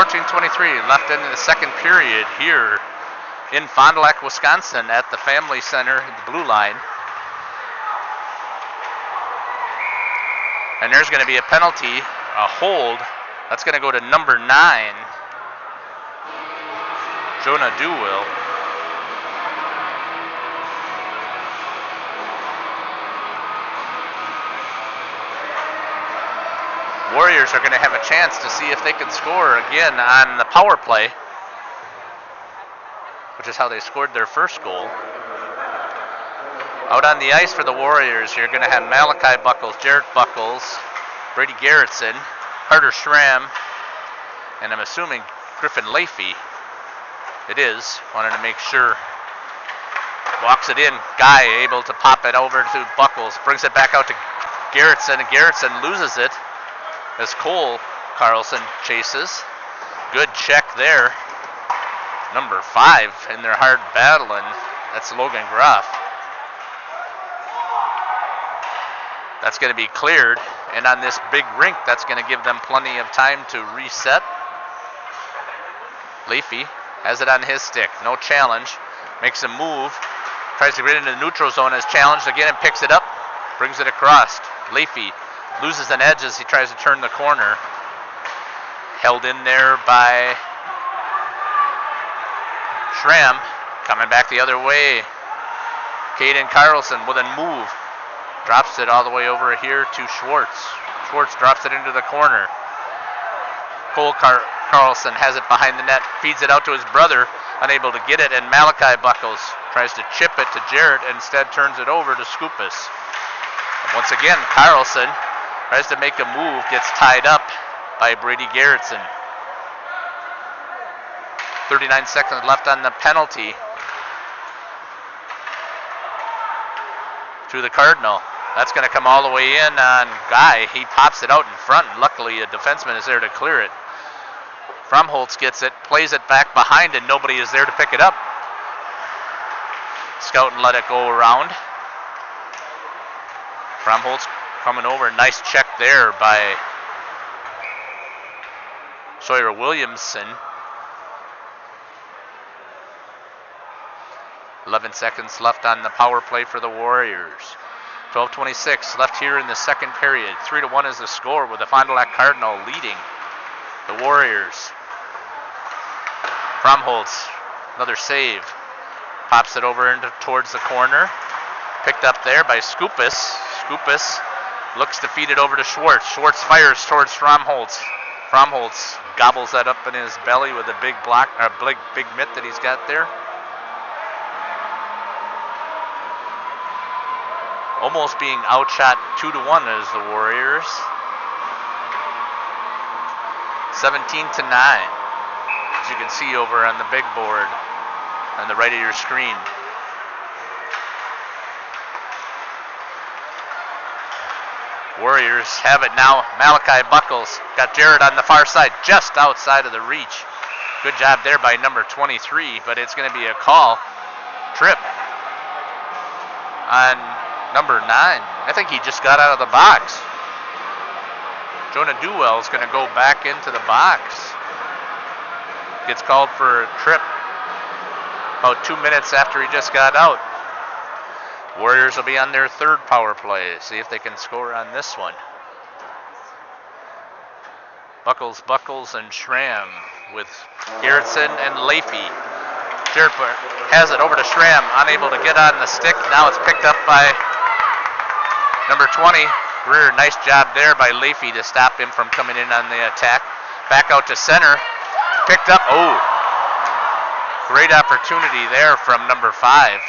.23 left into the second period here in Fond du Lac, Wisconsin at the Family Center, the blue line. And there's going to be a penalty, a hold. That's going to go to number 9, Jonah Dewell. Warriors are going to have a chance to see if they can score again on the power play. which is how they scored their first goal. Out on the ice for the Warriors, you're going to have Malachi Buckles, Jarrett Buckles, Brady Garrettson, Carter Schramm, and I'm assuming Griffin Leafy. It is. Wanted to make sure. Walks it in. Guy able to pop it over to Buckles. Brings it back out to Garrettson. Garrettson loses it as Cole Carlson chases. Good check there. Number 5 in their hard battle, and that's Logan Groff. That's going to be cleared, and on this big rink, that's going to give them plenty of time to reset. Leafy has it on his stick. No challenge. Makes a move. Tries to get into the neutral zone. Is challenged again and picks it up. Brings it across. Leafy loses an edge as he tries to turn the corner. Held in there by Schramm. Coming back the other way. Caden Carlson with a move. Drops it all the way over here to Schwartz. Schwartz drops it into the corner. Cole Carlson has it behind the net. Feeds it out to his brother. Unable to get it. And Malachi Buckles tries to chip it to Jarrett. And instead turns it over to Scoopus. And once again, Carlson tries to make a move. Gets tied up by Brady Garrettson. 39 seconds left on the penalty. To the Cardinal. That's going to come all the way in on Guy. He pops it out in front. Luckily, a defenseman is there to clear it. Fromholtz gets it, plays it back behind, and nobody is there to pick it up. Scout and let it go around. Fromholtz coming over. Nice check there by Sawyer Williamson. 11 seconds left on the power play for the Warriors. 12:26 left here in the second period. 3-1 is the score with the Fond du Lac Cardinal leading the Warriors. Fromholtz, another save. Pops it over into towards the corner. Picked up there by Scoopus. Scoopus looks to feed it over to Schwartz. Schwartz fires towards Fromholtz. Fromholtz gobbles that up in his belly with a big block, or big mitt that he's got there. Almost being outshot 2-1 as the Warriors. 17-9, as you can see over on the big board on the right of your screen. Warriors have it now. Malachi Buckles got Jarrett on the far side, just outside of the reach. Good job there by number 23, but it's going to be a call. Trip on number 9. I think he just got out of the box. Jonah Duell is going to go back into the box. Gets called for a trip about 2 minutes after he just got out. Warriors will be on their third power play. See if they can score on this one. Buckles, and Schramm with Garrettson and Leafy. Jarrett has it over to Schramm, unable to get on the stick. Now it's picked up by number 20, Greer. Nice job there by Leafy to stop him from coming in on the attack. Back out to center. Picked up. Oh, great opportunity there from number 5,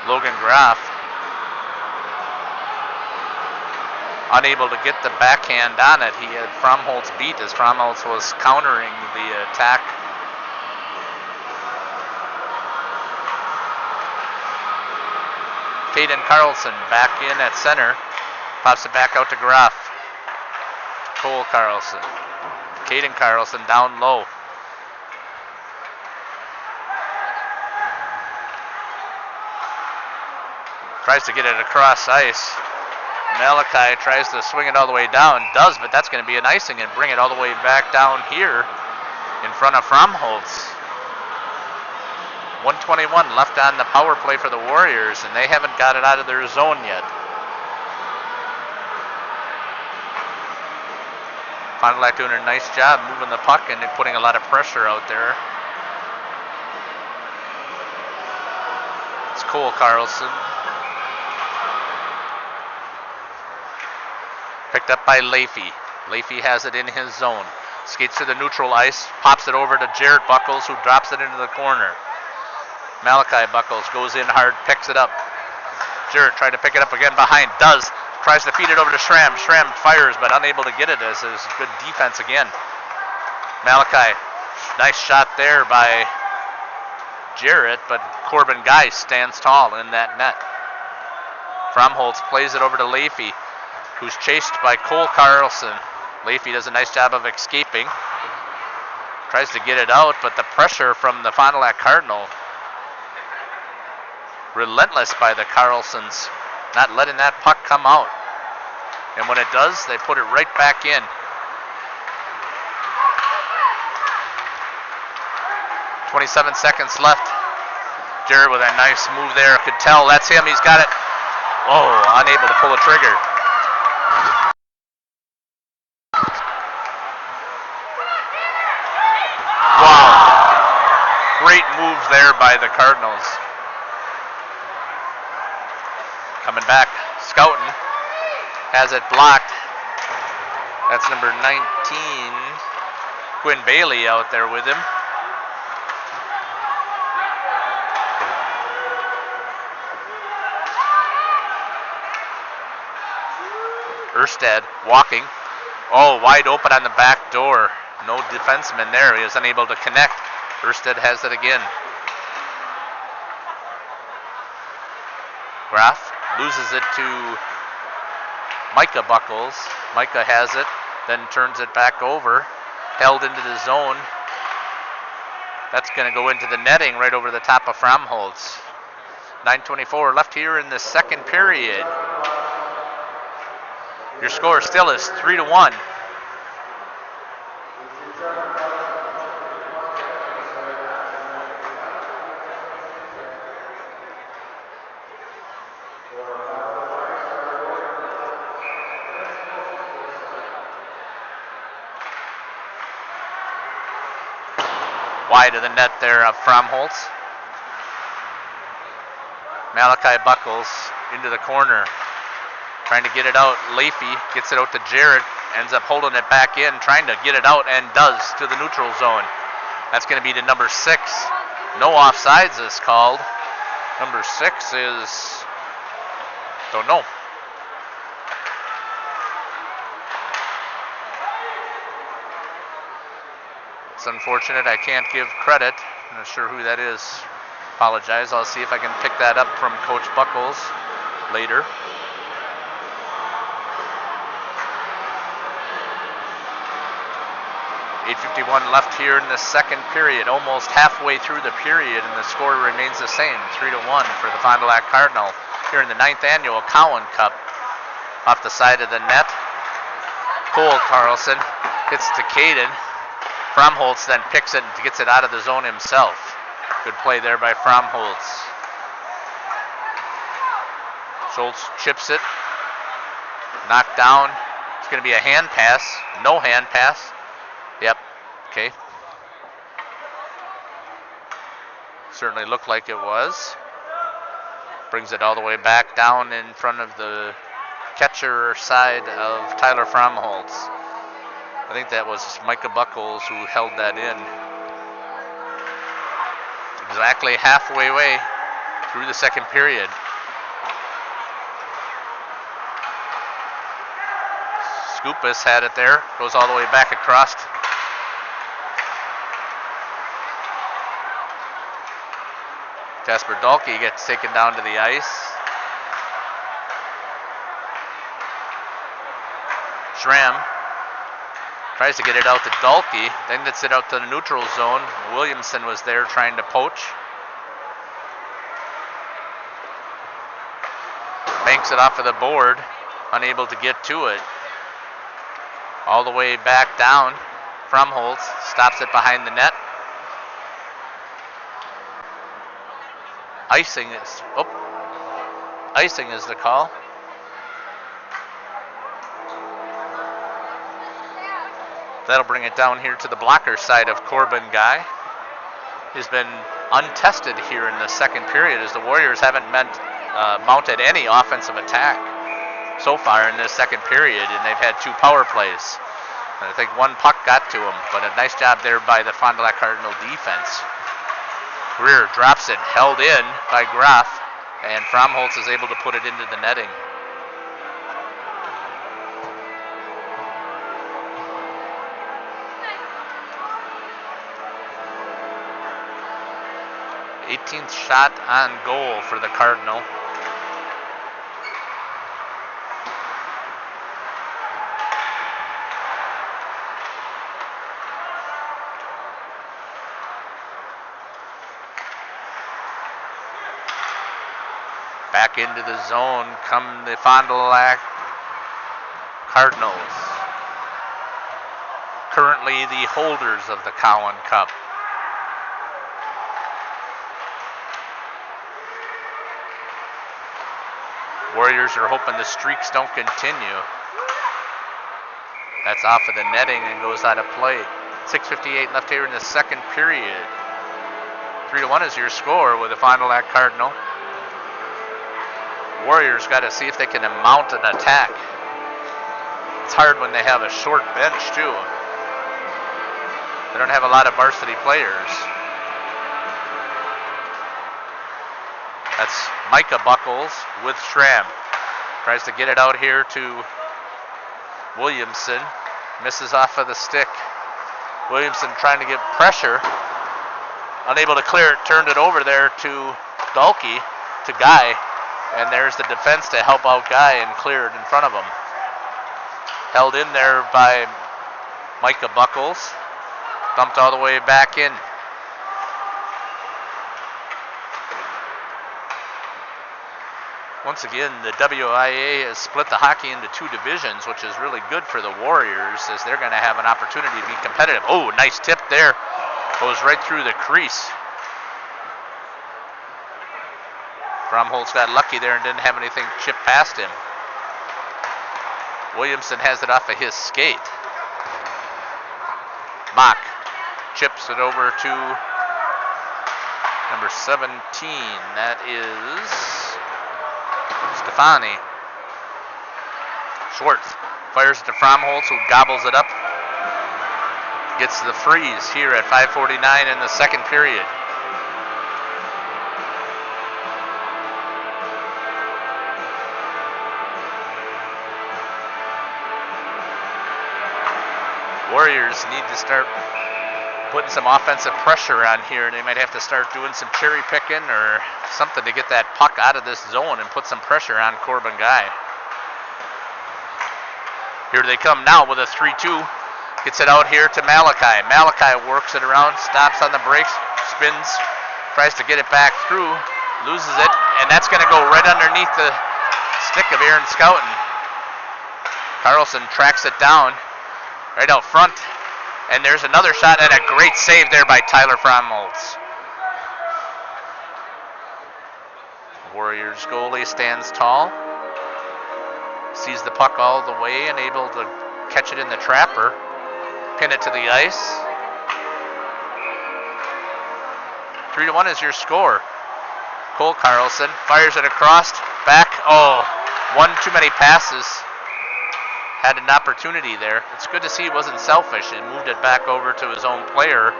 Logan Groff. Unable to get the backhand on it. He had Fromholtz beat as Fromholtz was countering the attack. Caden Carlson back in at center. Pops it back out to Groff. Cole Carlson. Caden Carlson down low. Tries to get it across ice. Malachi tries to swing it all the way down. Does, but that's going to be an icing and bring it all the way back down here in front of Fromholtz. 1:21 left on the power play for the Warriors, and they haven't got it out of their zone yet. Fond du Lac doing a nice job moving the puck and putting a lot of pressure out there. It's Cole Carlson. Picked up by Leafy. Leafy has it in his zone. Skates to the neutral ice, pops it over to Jarrett Buckles, who drops it into the corner. Malachi Buckles goes in hard, picks it up. Jarrett tried to pick it up again behind, does. Tries to feed it over to Schramm. Schramm fires, but unable to get it as is good defense again. Malachi, nice shot there by Jarrett, but Corbin Geis stands tall in that net. Fromholtz plays it over to Leafy, who's chased by Cole Carlson. Leafy does a nice job of escaping. Tries to get it out, but the pressure from the Fond du Lac Cardinal, relentless by the Carlsons, not letting that puck come out. And when it does, they put it right back in. 27 seconds left. Jarrett with a nice move there. Could tell that's him. He's got it. Oh, unable to pull a trigger. Wow. Great move there by the Cardinals. Coming back, Scouten has it blocked. That's number 19, Quinn Bailey out there with him. Erstad walking. Oh, wide open on the back door. No defenseman there. He is unable to connect. Erstad has it again. Graf loses it to Micah Buckles. Micah has it, then turns it back over. Held into the zone. That's going to go into the netting right over the top of Fromholtz. 9:24 left here in the second period. Your score still is 3-1. Wide of the net there of Fromholtz. Malachi Buckles into the corner. Trying to get it out. Leafy gets it out to Jarrett. Ends up holding it back in. Trying to get it out and does to the neutral zone. That's going to be to number 6. No offsides is called. Number 6 is... don't know. It's unfortunate. I can't give credit. I'm not sure who that is. Apologize. I'll see if I can pick that up from Coach Buckles later. .8:51 left here in the second period. Almost halfway through the period, and the score remains the same. 3-1 for the Fond du Lac Cardinal here in the 9th annual Cowan Cup. Off the side of the net, Cole Carlson hits to Caden. Fromholtz then picks it and gets it out of the zone himself. Good play there by Fromholtz. Schultz chips it. Knocked down. It's going to be a hand pass. No hand pass. Yep. Okay. Certainly looked like it was. Brings it all the way back down in front of the catcher side of Tyler Fromholtz. I think that was Micah Buckles who held that in. Exactly halfway through the second period. Scoopus had it there. Goes all the way back across. Jasper Dahlke gets taken down to the ice. Schramm tries to get it out to Dahlke, then gets it out to the neutral zone. Williamson was there trying to poach. Banks it off of the board, unable to get to it. All the way back down. Fromholtz stops it behind the net. Icing is the call. That'll bring it down here to the blocker side of Corbin Guy. He's been untested here in the second period as the Warriors haven't mounted any offensive attack so far in this second period, and they've had 2 power plays. I think one puck got to him, but a nice job there by the Fond du Lac Cardinal defense. Greer drops it, held in by Groff, and Fromholz is able to put it into the netting. th shot on goal for the Cardinal. Back into the zone come the Fond du Lac Cardinals, currently the holders of the Cowan Cup. Warriors are hoping the streaks don't continue. That's off of the netting and goes out of play. 6:58 left here in the second period. 3-1 is your score with the Fond du Lac Cardinal. Warriors got to see if they can mount an attack. It's hard when they have a short bench too. They don't have a lot of varsity players. That's Micah Buckles with Schramm. Tries to get it out here to Williamson. Misses off of the stick. Williamson trying to get pressure. Unable to clear it, turned it over there to Dahlke, to Guy. And there's the defense to help out Guy and clear it in front of him. Held in there by Micah Buckles. Dumped all the way back in. Once again, the WIA has split the hockey into two divisions, which is really good for the Warriors as they're going to have an opportunity to be competitive. Oh, nice tip there. Goes right through the crease. Fromholz got lucky there and didn't have anything chip past him. Williamson has it off of his skate. Mock chips it over to number 17. That is Stefani. Schwartz fires it to Fromholz, who gobbles it up. Gets the freeze here at 5:49 in the second period. Warriors need to start putting some offensive pressure on here. They might have to start doing some cherry picking or something to get that puck out of this zone and put some pressure on Corbin Guy. Here they come now with a 3-2. Gets it out here to Malachi. Malachi works it around, stops on the brakes, spins, tries to get it back through, loses it, and that's going to go right underneath the stick of Aaron Scouten. Carlson tracks it down right out front, and there's another shot and a great save there by Tyler Fromholz. Warriors goalie stands tall, sees the puck all the way and able to catch it in the trapper, pin it to the ice. 3-1 is your score. Cole Carlson fires it across, back. Oh, one too many passes. Had an opportunity there. It's good to see he wasn't selfish and moved it back over to his own player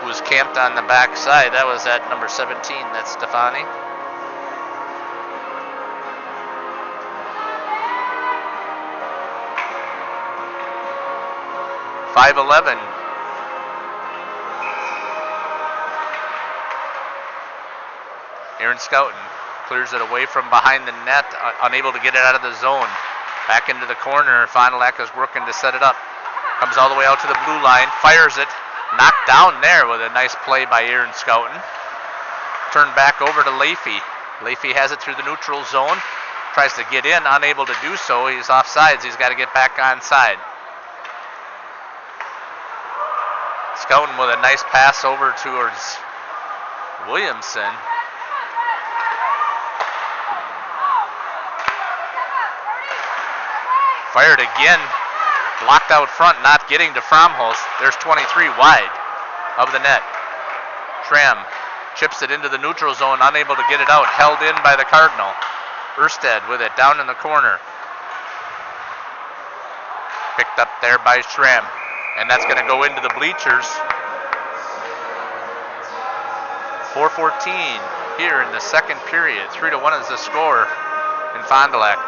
who was camped on the back side. That was at number 17, that's Stefani. .511. Aaron Scouten clears it away from behind the net, unable to get it out of the zone. Back into the corner, Fond du Lac is working to set it up. Comes all the way out to the blue line, fires it, knocked down there with a nice play by Aaron Scouten. Turned back over to Leafy. Leafy has it through the neutral zone, tries to get in, unable to do so. He's offsides, he's got to get back onside. Scouten with a nice pass over towards Williamson. Fired again, blocked out front, not getting to Fromholz. There's 23 wide of the net. Schramm chips it into the neutral zone, unable to get it out, held in by the Cardinal. Erstead with it down in the corner. Picked up there by Schramm. And that's going to go into the bleachers. 4:14 here in the second period. 3-1 is the score in Fond du Lac.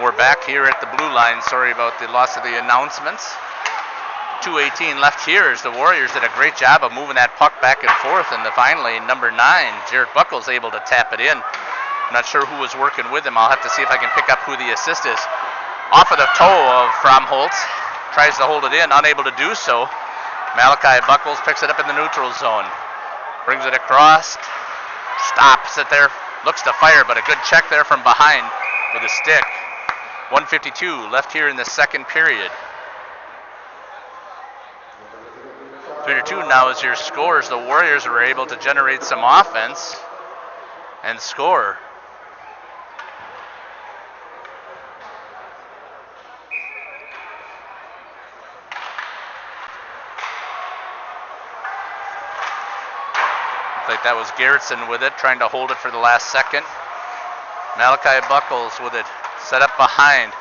We're back here at the blue line. Sorry about the loss of the announcements. 2:18 left here as the Warriors did a great job of moving that puck back and forth, and finally number 9, Jared Buckles, able to tap it in. I'm not sure who was working with him. I'll have to see if I can pick up who the assist is. Off of the toe of Fromholtz, tries to hold it in, unable to do so. Malachi Buckles picks it up in the neutral zone, brings it across, stops it there, looks to fire, but a good check there from behind with a stick. 1:52 left here in the second period. 3-2 now is your scores. The Warriors were able to generate some offense and score. Looks like that was Garrettson with it, trying to hold it for the last second. Malachi Buckles with it, set up behind.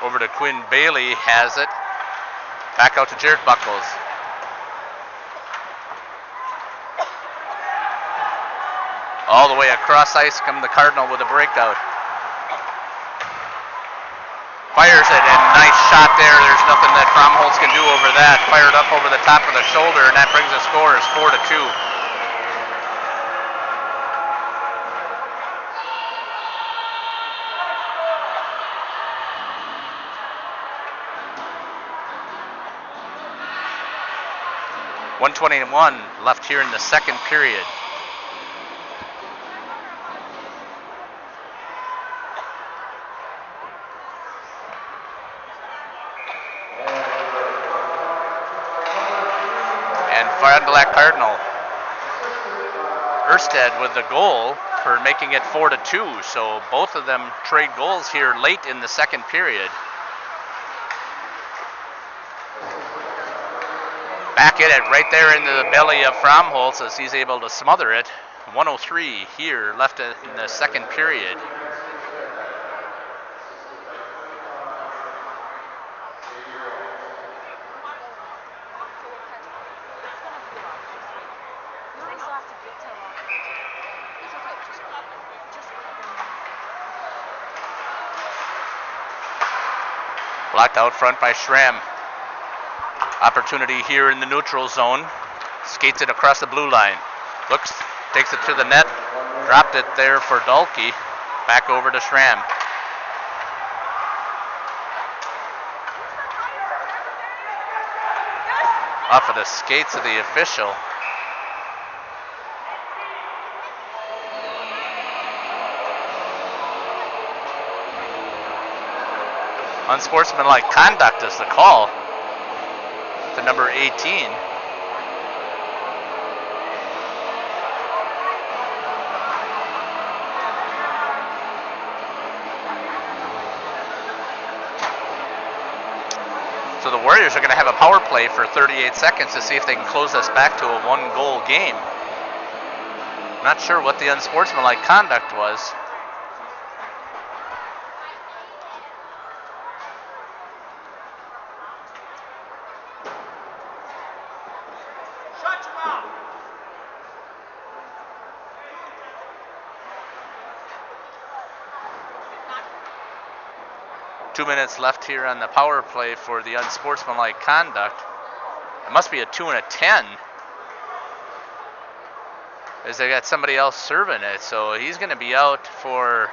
Over to Quinn Bailey, has it. Back out to Jared Buckles. All the way across ice come the Cardinal with a breakout. Fires it, and nice shot there. There's nothing that Fromholtz can do over that. Fired up over the top of the shoulder, and that brings the score as 4-2. 1:21 left here in the second period. And Fond du Lac Cardinal, Erstead with the goal for making it 4-2. So both of them trade goals here late in the second period. Back in it right there into the belly of Fromholz as he's able to smother it. 1:03 here left in the second period. Blocked out front by Schramm. Opportunity here in the neutral zone. Skates it across the blue line. Looks, takes it to the net. Dropped it there for Dahlke. Back over to Schramm. Off of the skates of the official. Unsportsmanlike conduct is the call to number 18. So the Warriors are going to have a power play for 38 seconds to see if they can close this back to a one-goal game. Not sure what the unsportsmanlike conduct was. Two minutes left here on the power play for the unsportsmanlike conduct. It must be a 2 and a 10, as they got somebody else serving it. So he's going to be out for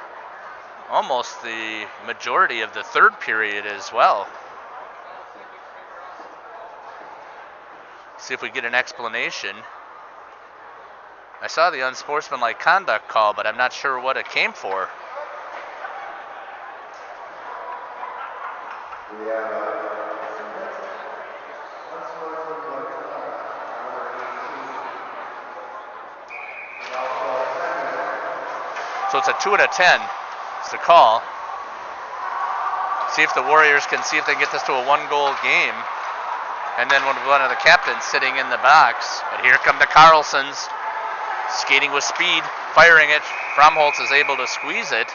almost the majority of the third period as well. See if we get an explanation. I saw the unsportsmanlike conduct call, but I'm not sure what it came for. So it's a 2 and a 10. It's the call. See if the Warriors can see if they can get this to a one-goal game. And then one of the captains sitting in the box. But here come the Carlsons. Skating with speed, firing it. Fromholz is able to squeeze it.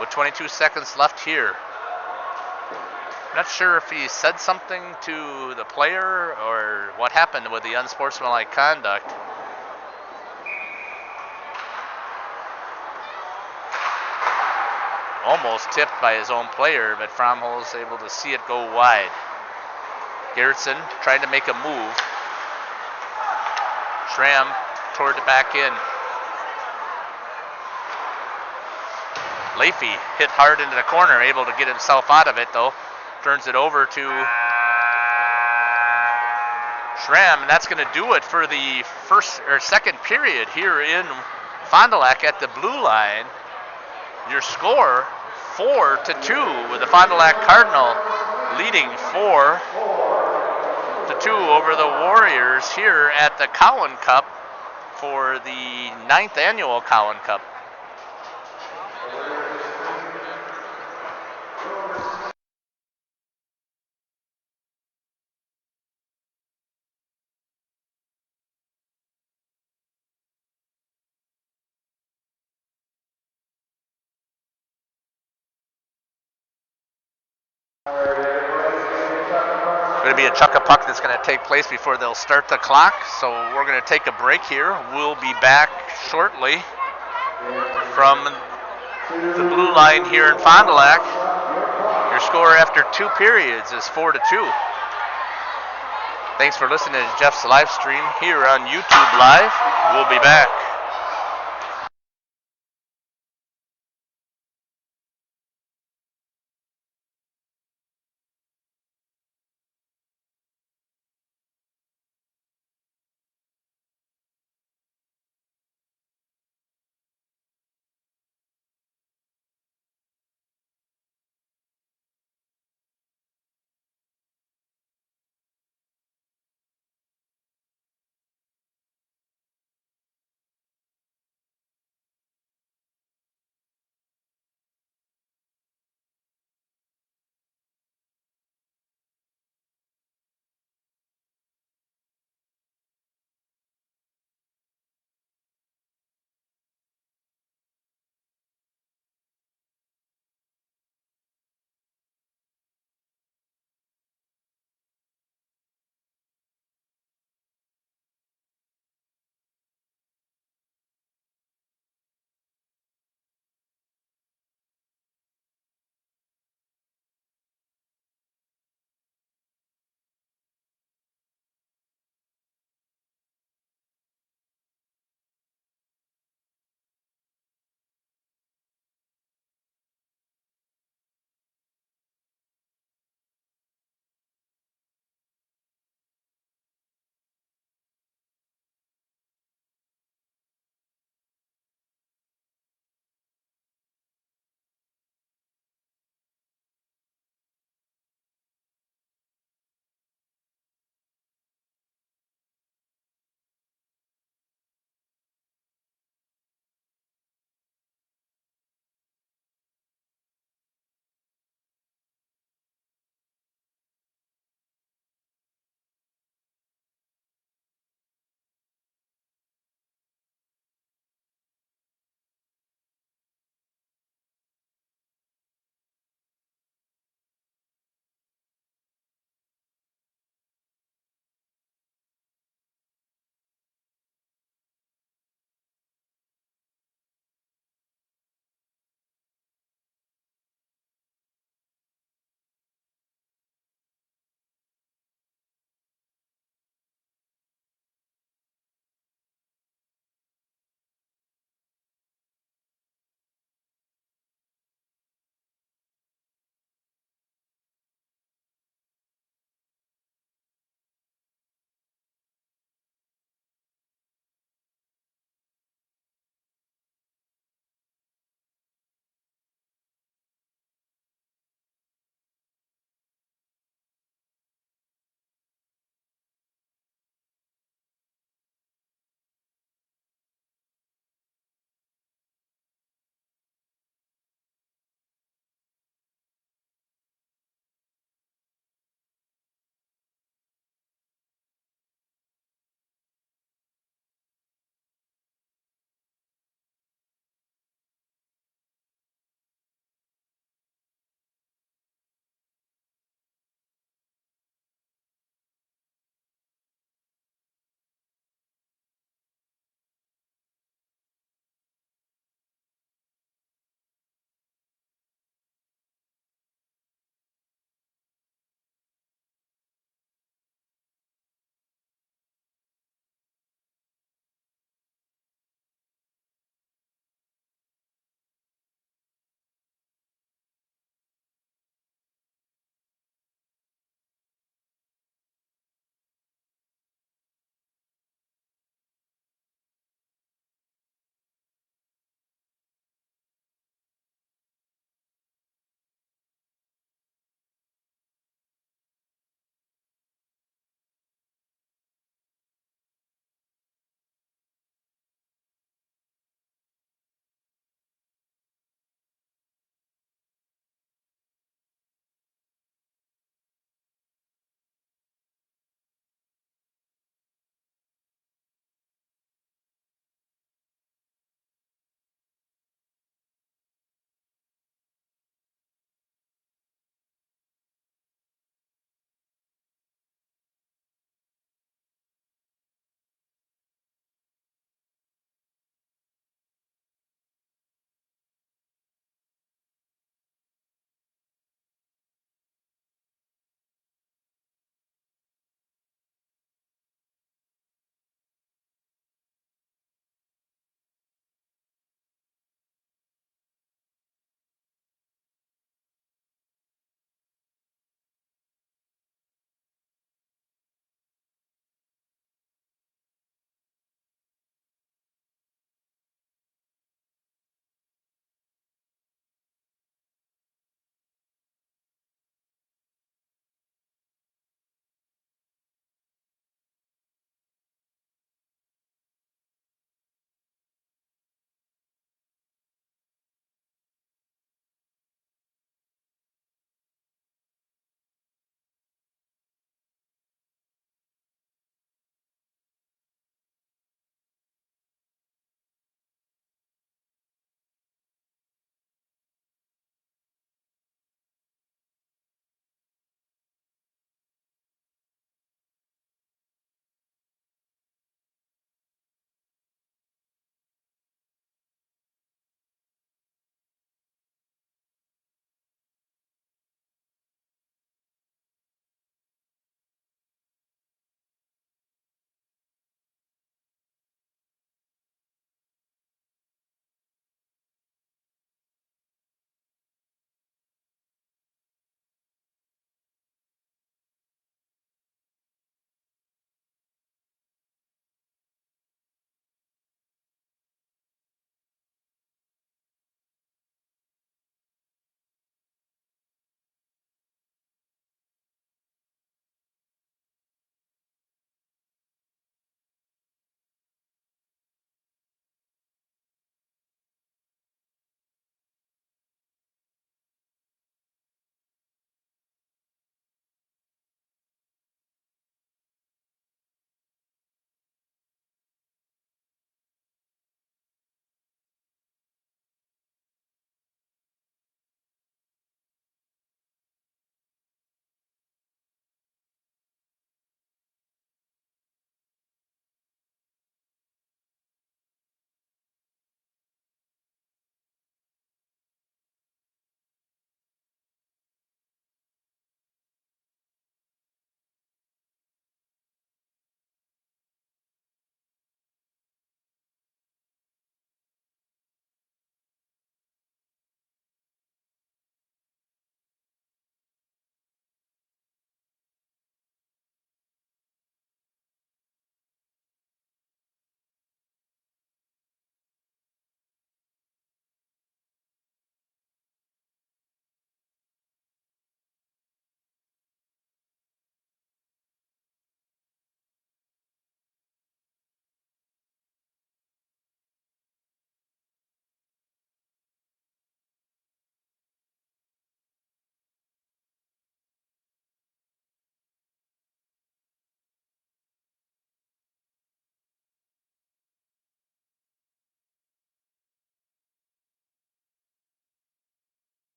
With 22 seconds left here. Not sure if he said something to the player or what happened with the unsportsmanlike conduct. Almost tipped by his own player, but Fromholz able to see it go wide. Gerritsen trying to make a move. Schramm toward the back end. Leafy hit hard into the corner, able to get himself out of it though. Turns it over to Schramm, and that's going to do it for the second period here in Fond du Lac at the blue line. Your score 4-2 with the Fond du Lac Cardinal leading 4-2 over the Warriors here at the Cowan Cup for the 9th annual Cowan Cup. Going to be a chuck a puck that's going to take place before they'll start the clock. So we're going to take a break here. We'll be back shortly from the blue line here in Fond du Lac. Your score after 2 periods is 4-2. Thanks for listening to Jeff's live stream here on YouTube Live. We'll be back.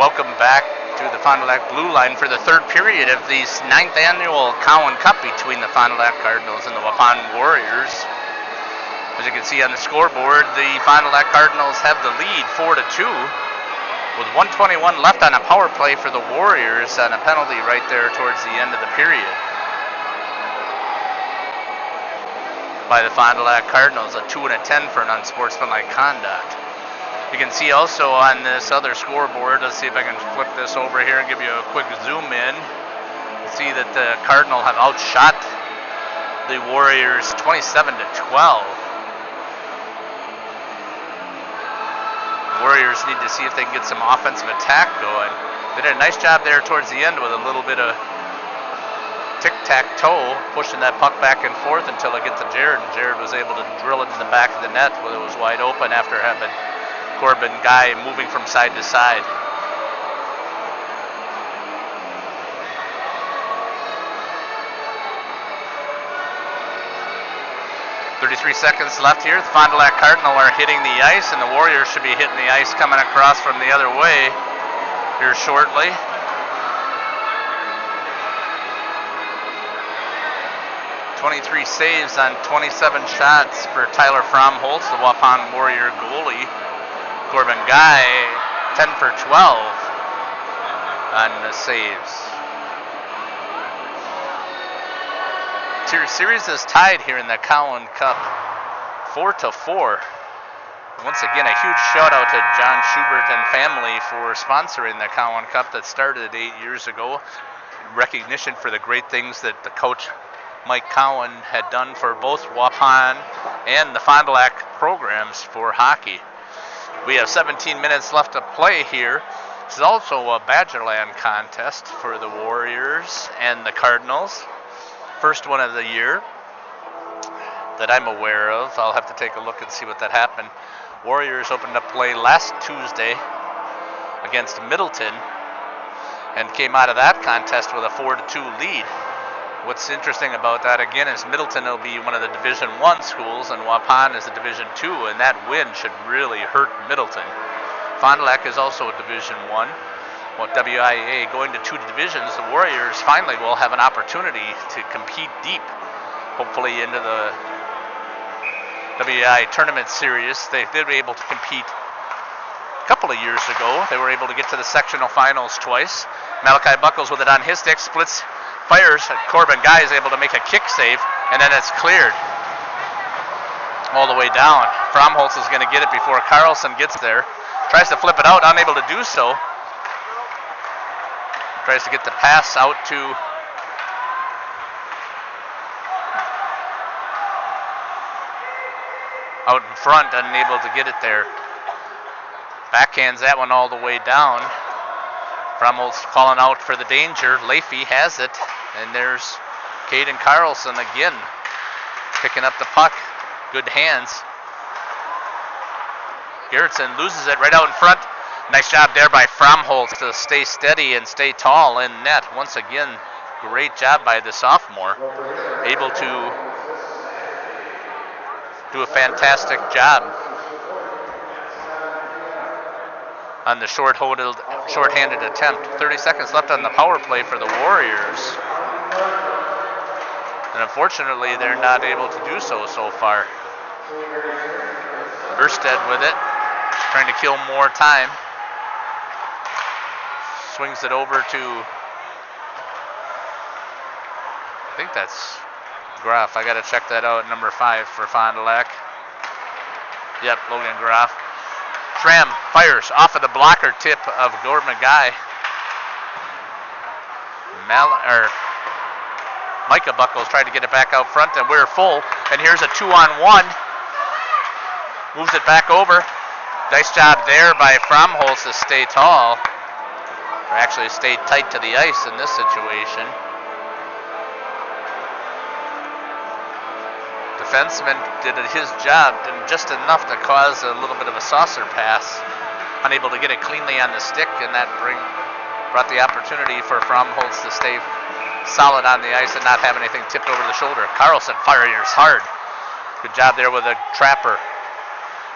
Welcome back to the Fond du Lac Blue Line for the third period of the 9th annual Cowan Cup between the Fond du Lac Cardinals and the Waupun Warriors. As you can see on the scoreboard, the Fond du Lac Cardinals have the lead 4-2 with 1:21 left on a power play for the Warriors on a penalty right there towards the end of the period by the Fond du Lac Cardinals, a 2 and a 10 for an unsportsmanlike conduct. You can see also on this other scoreboard, let's see if I can flip this over here and give you a quick zoom in. You see that the Cardinal have outshot the Warriors 27-12. The Warriors need to see if they can get some offensive attack going. They did a nice job there towards the end with a little bit of tic-tac-toe, pushing that puck back and forth until it gets to Jared, and Jared was able to drill it in the back of the net where it was wide open after having Corbin Guy moving from side to side. .33 seconds left here. The Fond du Lac Cardinal are hitting the ice, and the Warriors should be hitting the ice coming across from the other way here shortly. .23 saves on 27 shots for Tyler Fromholtz, the Waupun Warrior goalie. Corbin Guy, 10 for 12 on the saves. Series is tied here in the Cowan Cup, 4-4. Once again, a huge shout out to John Schubert and family for sponsoring the Cowan Cup that started 8 years ago. Recognition for the great things that the coach Mike Cowan had done for both Waupun and the Fond du Lac programs for hockey. We have 17 minutes left to play here. This is also a Badgerland contest for the Warriors and the Cardinals. First one of the year that I'm aware of. I'll have to take a look and see what that happened. Warriors opened up play last Tuesday against Middleton and came out of that contest with a 4-2 lead. What's interesting about that, again, is Middleton will be one of the Division I schools, and Waupun is a Division II, and that win should really hurt Middleton. Fond du Lac is also a Division I. Well, WIA going to 2 divisions, the Warriors finally will have an opportunity to compete deep, hopefully into the WIA tournament series. They were able to compete a couple of years ago. They were able to get to the sectional finals twice. Malachi Buckles with it on his stick, splits, fires. Corbin Guy is able to make a kick save, and then it's cleared all the way down. Fromholtz is going to get it before Carlson gets there. Tries to flip it out, unable to do so. Tries to get the pass out to out in front, unable to get it there. Backhands that one all the way down. Fromholtz calling out for the danger. Leafy has it. And there's Caden Carlson again, picking up the puck. Good hands. Gerritsen loses it right out in front. Nice job there by Fromholtz to stay steady and stay tall in net. Once again, great job by the sophomore. Able to do a fantastic job on the short-handed attempt. 30 seconds left on the power play for the Warriors. And unfortunately, they're not able to do so far. Erstead with it, trying to kill more time. Swings it over to, I think that's Graff. I got to check that out, number 5 for Fond du Lac. Yep, Logan Graff. Schramm fires off of the blocker tip of Corbin Guy. Micah Buckles tried to get it back out front, and we're full. And here's a 2-on-1. Moves it back over. Nice job there by Fromholtz to stay tall. Or actually stay tight to the ice in this situation. Defenseman did his job, did just enough to cause a little bit of a saucer pass. Unable to get it cleanly on the stick, and that brought the opportunity for Fromholtz to stay solid on the ice and not have anything tipped over the shoulder. Carlson fires hard. Good job there with a trapper.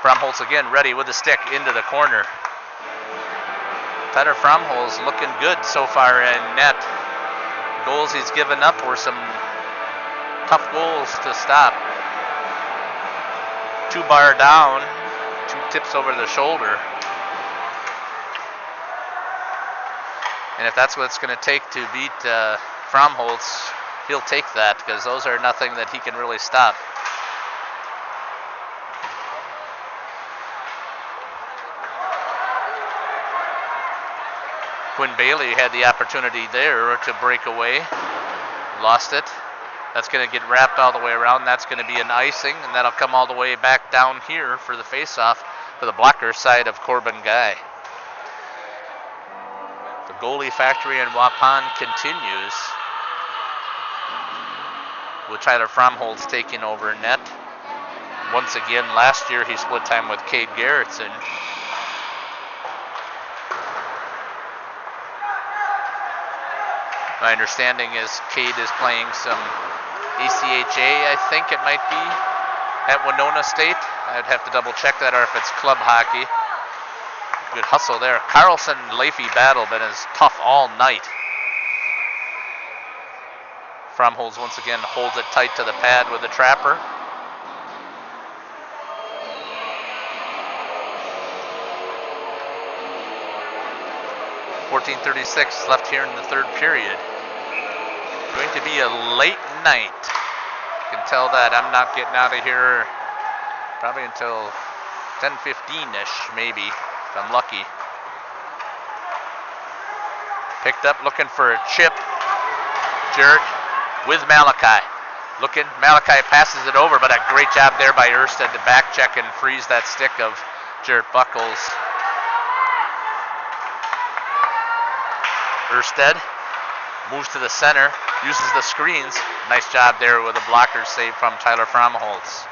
Fromholtz again ready with the stick into the corner. Tyler Fromholz looking good so far in net. Goals he's given up were some tough goals to stop. 2 bar down, 2 tips over the shoulder. And if that's what it's going to take to beat Fromholz, he'll take that, because those are nothing that he can really stop. Quinn Bailey had the opportunity there to break away, lost it. That's going to get wrapped all the way around. That's going to be an icing, and that'll come all the way back down here for the face-off to the blocker side of Corbin Guy. The goalie factory in Waupun continues, with Tyler Fromholz taking over net. Once again, last year he split time with Cade Garrettson. My understanding is Cade is playing some ACHA, I think it might be, at Winona State. I'd have to double check that, or if it's club hockey. Good hustle there. Carlson-Leafy battle been as tough all night. Fromholz once again holds it tight to the pad with the trapper. .36 left here in the third period. Going to be a late night. You can tell that I'm not getting out of here probably until 10:15-ish, maybe, if I'm lucky. Picked up, looking for a chip. Jarrett with Malachi. Looking, Malachi passes it over, but a great job there by Erstad to back check and freeze that stick of Jarrett Buckles. Erstad moves to the center, uses the screens. Nice job there with a blocker save from Tyler Fromholz.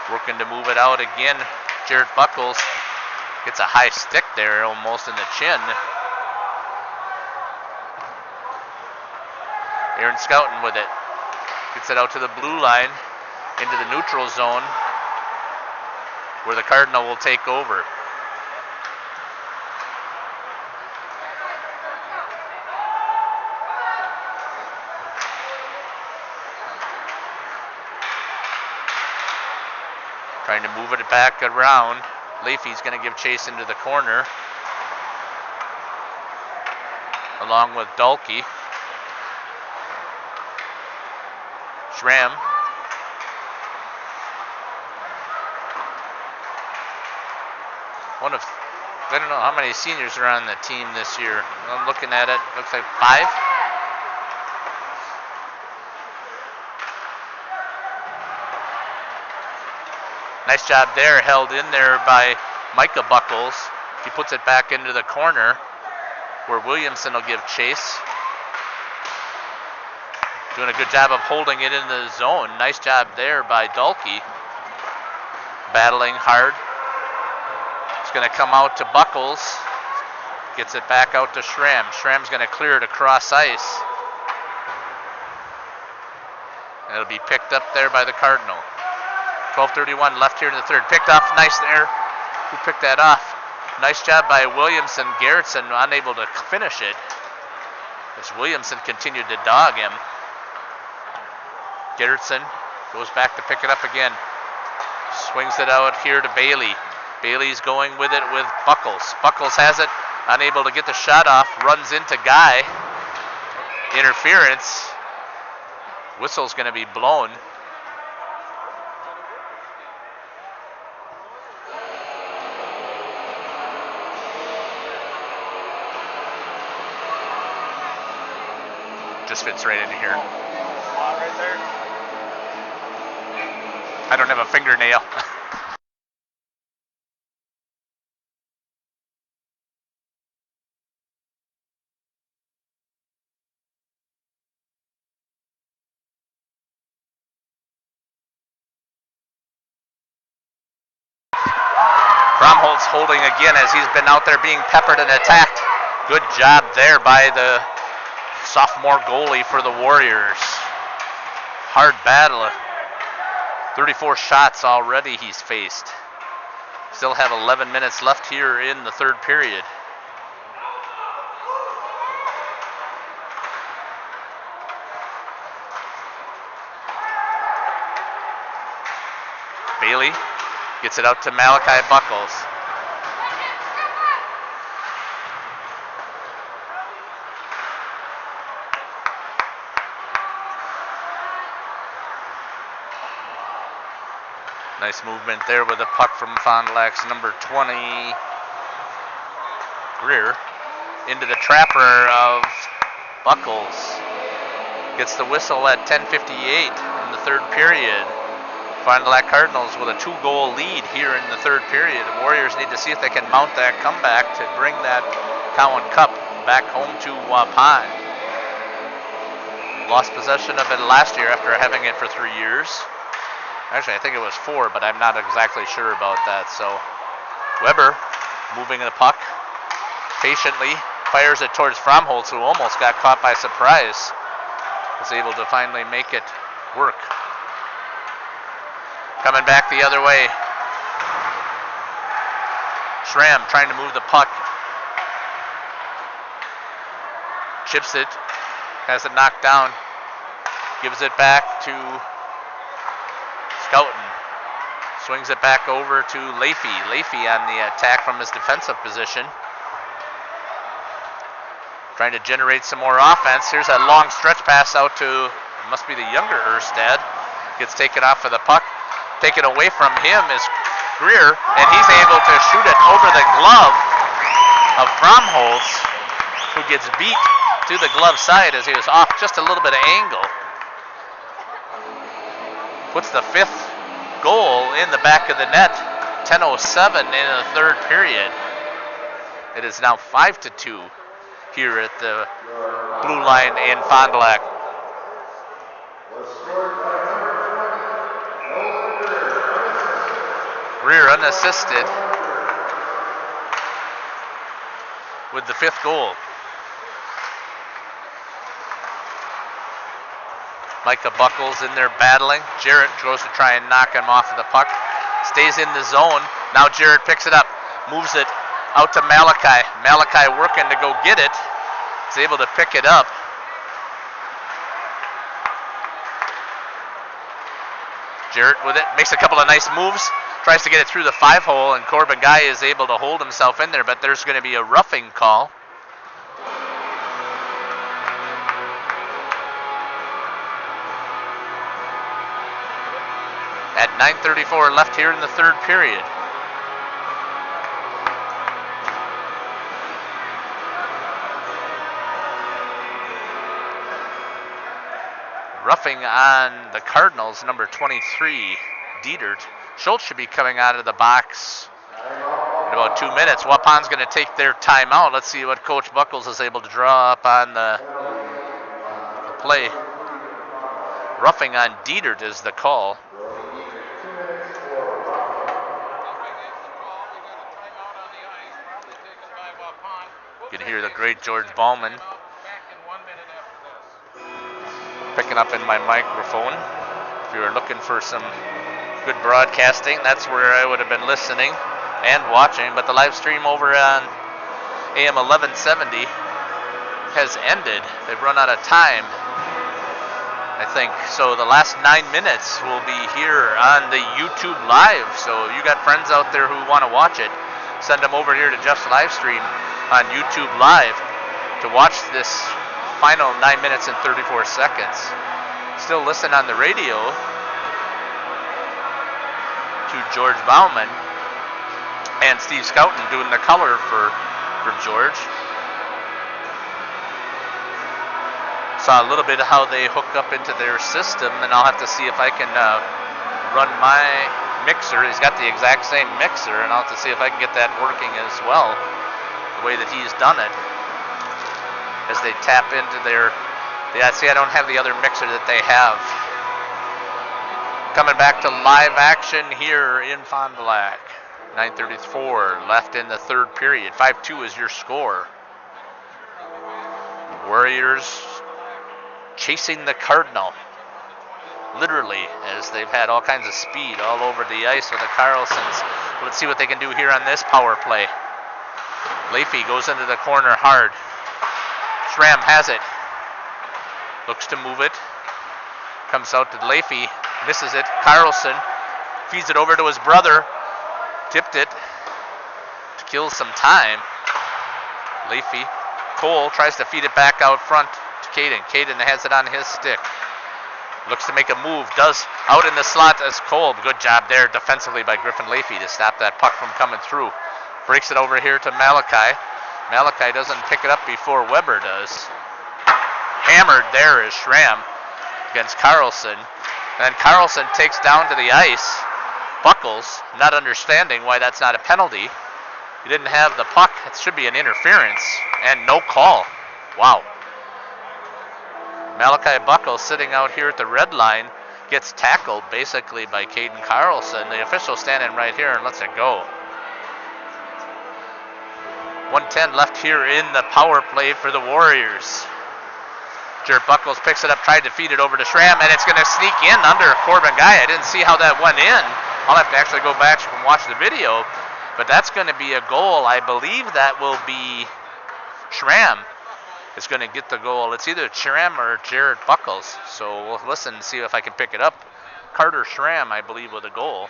Working to move it out again. Jarrett Buckles gets a high stick there, almost in the chin. Aaron Scouten with it. Gets it out to the blue line, into the neutral zone, where the Cardinal will take over. Trying to move it back around. Leafy's going to give chase into the corner, along with Dalkey. Schramm. I don't know how many seniors are on the team this year. I'm looking at it, looks like 5. Nice job there, held in there by Micah Buckles. He puts it back into the corner, where Williamson will give chase. Doing a good job of holding it in the zone. Nice job there by Dalkey. Battling hard. It's going to come out to Buckles. Gets it back out to Schramm. Schramm's going to clear it across ice. And it'll be picked up there by the Cardinal. 12:31 left here in the third. Picked off nice there. Who picked that off? Nice job by Williamson. Garrettson unable to finish it, as Williamson continued to dog him. Garrettson goes back to pick it up again. Swings it out here to Bailey. Bailey's going with it with Buckles. Buckles has it, unable to get the shot off. Runs into Guy. Interference. Whistle's going to be blown. Just fits right into here. Right there. I don't have a fingernail. Fromholz holding again as he's been out there being peppered and attacked. Good job there by the sophomore goalie for the Warriors. Hard battle. 34 shots already he's faced. Still have 11 minutes left here in the third period. Bailey gets it out to Malachi Buckles. Nice movement there with the puck from Fond du Lac's number 20, Greer, into the trapper of Buckles. Gets the whistle at 10:58 in the third period. Fond du Lac Cardinals with a 2-goal lead here in the third period. The Warriors need to see if they can mount that comeback to bring that Cowan Cup back home to Waupun. Lost possession of it last year after having it for 3 years. Actually, I think it was 4, but I'm not exactly sure about that. So Weber moving the puck patiently, fires it towards Fromholtz, who almost got caught by surprise. Was able to finally make it work. Coming back the other way. Schramm trying to move the puck. Chips it, has it knocked down, gives it back to Scouten. Swings it back over to Leafy. Leafy on the attack from his defensive position. Trying to generate some more offense. Here's a long stretch pass out to, it must be the younger Erstad. Gets taken off of the puck. Taken away from him is Greer, and he's able to shoot it over the glove of Fromholtz, who gets beat to the glove side as he was off just a little bit of angle. Puts the 5th goal in the back of the net. 10:07 in the third period. It is now 5-2 here at the blue line in Fond du Lac. Greer unassisted with the 5th goal. Micah Buckles in there battling. Jarrett goes to try and knock him off of the puck. Stays in the zone. Now Jarrett picks it up. Moves it out to Malachi. Malachi working to go get it. Is able to pick it up. Jarrett with it. Makes a couple of nice moves. Tries to get it through the 5-hole, and Corbin Guy is able to hold himself in there, but there's going to be a roughing call. At 9:34 left here in the third period. Roughing on the Cardinals, number 23, Dietert. Schultz should be coming out of the box in about 2 minutes. Waupun's going to take their timeout. Let's see what Coach Buckles is able to draw up on the play. Roughing on Dietert is the call. You can hear the great George Ballman picking up in my microphone. If you were looking for some good broadcasting, that's where I would have been listening and watching. But the live stream over on AM 1170 has ended. They've run out of time, I think. So the last 9 minutes will be here on the YouTube Live. So you got friends out there who want to watch it, send them over here to Jeff's live stream on YouTube Live to watch this final 9 minutes and 34 seconds. Still listen on the radio to George Bauman and Steve Scouten doing the color for George. Saw a little bit of how they hook up into their system, and I'll have to see if I can run my mixer. He's got the exact same mixer, and I'll have to see if I can get that working as well, the way that he's done it. As they tap into their, see, I don't have the other mixer that they have. Coming back to live action here in Fond du Lac. 9:34 left in the third period. 5-2 is your score. Warriors chasing the Cardinal. literally, as they've had all kinds of speed all over the ice with the Carlsons. Let's see what they can do here on this power play. Leafy goes into the corner hard. Schramm has it. Looks to move it. Comes out to Leafy. Misses it. Carlson feeds it over to his brother. Tipped it to kill some time. Leafy. Cole tries to feed it back out front to Caden. Caden has it on his stick. Looks to make a move. Does out in the slot as Cole. Good job there defensively by Griffin Leafy to stop that puck from coming through. Breaks it over here to Malachi. Malachi doesn't pick it up before Weber does. Hammered there is Schramm against Carlson. Then Carlson takes down to the ice. Buckles, not understanding why that's not a penalty. He didn't have the puck. It should be an interference. And no call. Wow. Malachi Buckles sitting out here at the red line gets tackled basically by Caden Carlson. The official standing right here and lets it go. 1:10 left here in the power play for the Warriors. Jared Buckles picks it up, tried to feed it over to Schramm, and it's going to sneak in under Corbin Guy. I didn't see how that went in. I'll have to actually go back and watch the video, but that's going to be a goal. I believe that will be Schramm is going to get the goal. It's either Schramm or Jared Buckles, so we'll listen and see if I can pick it up. Carter Schramm, I believe, with a goal.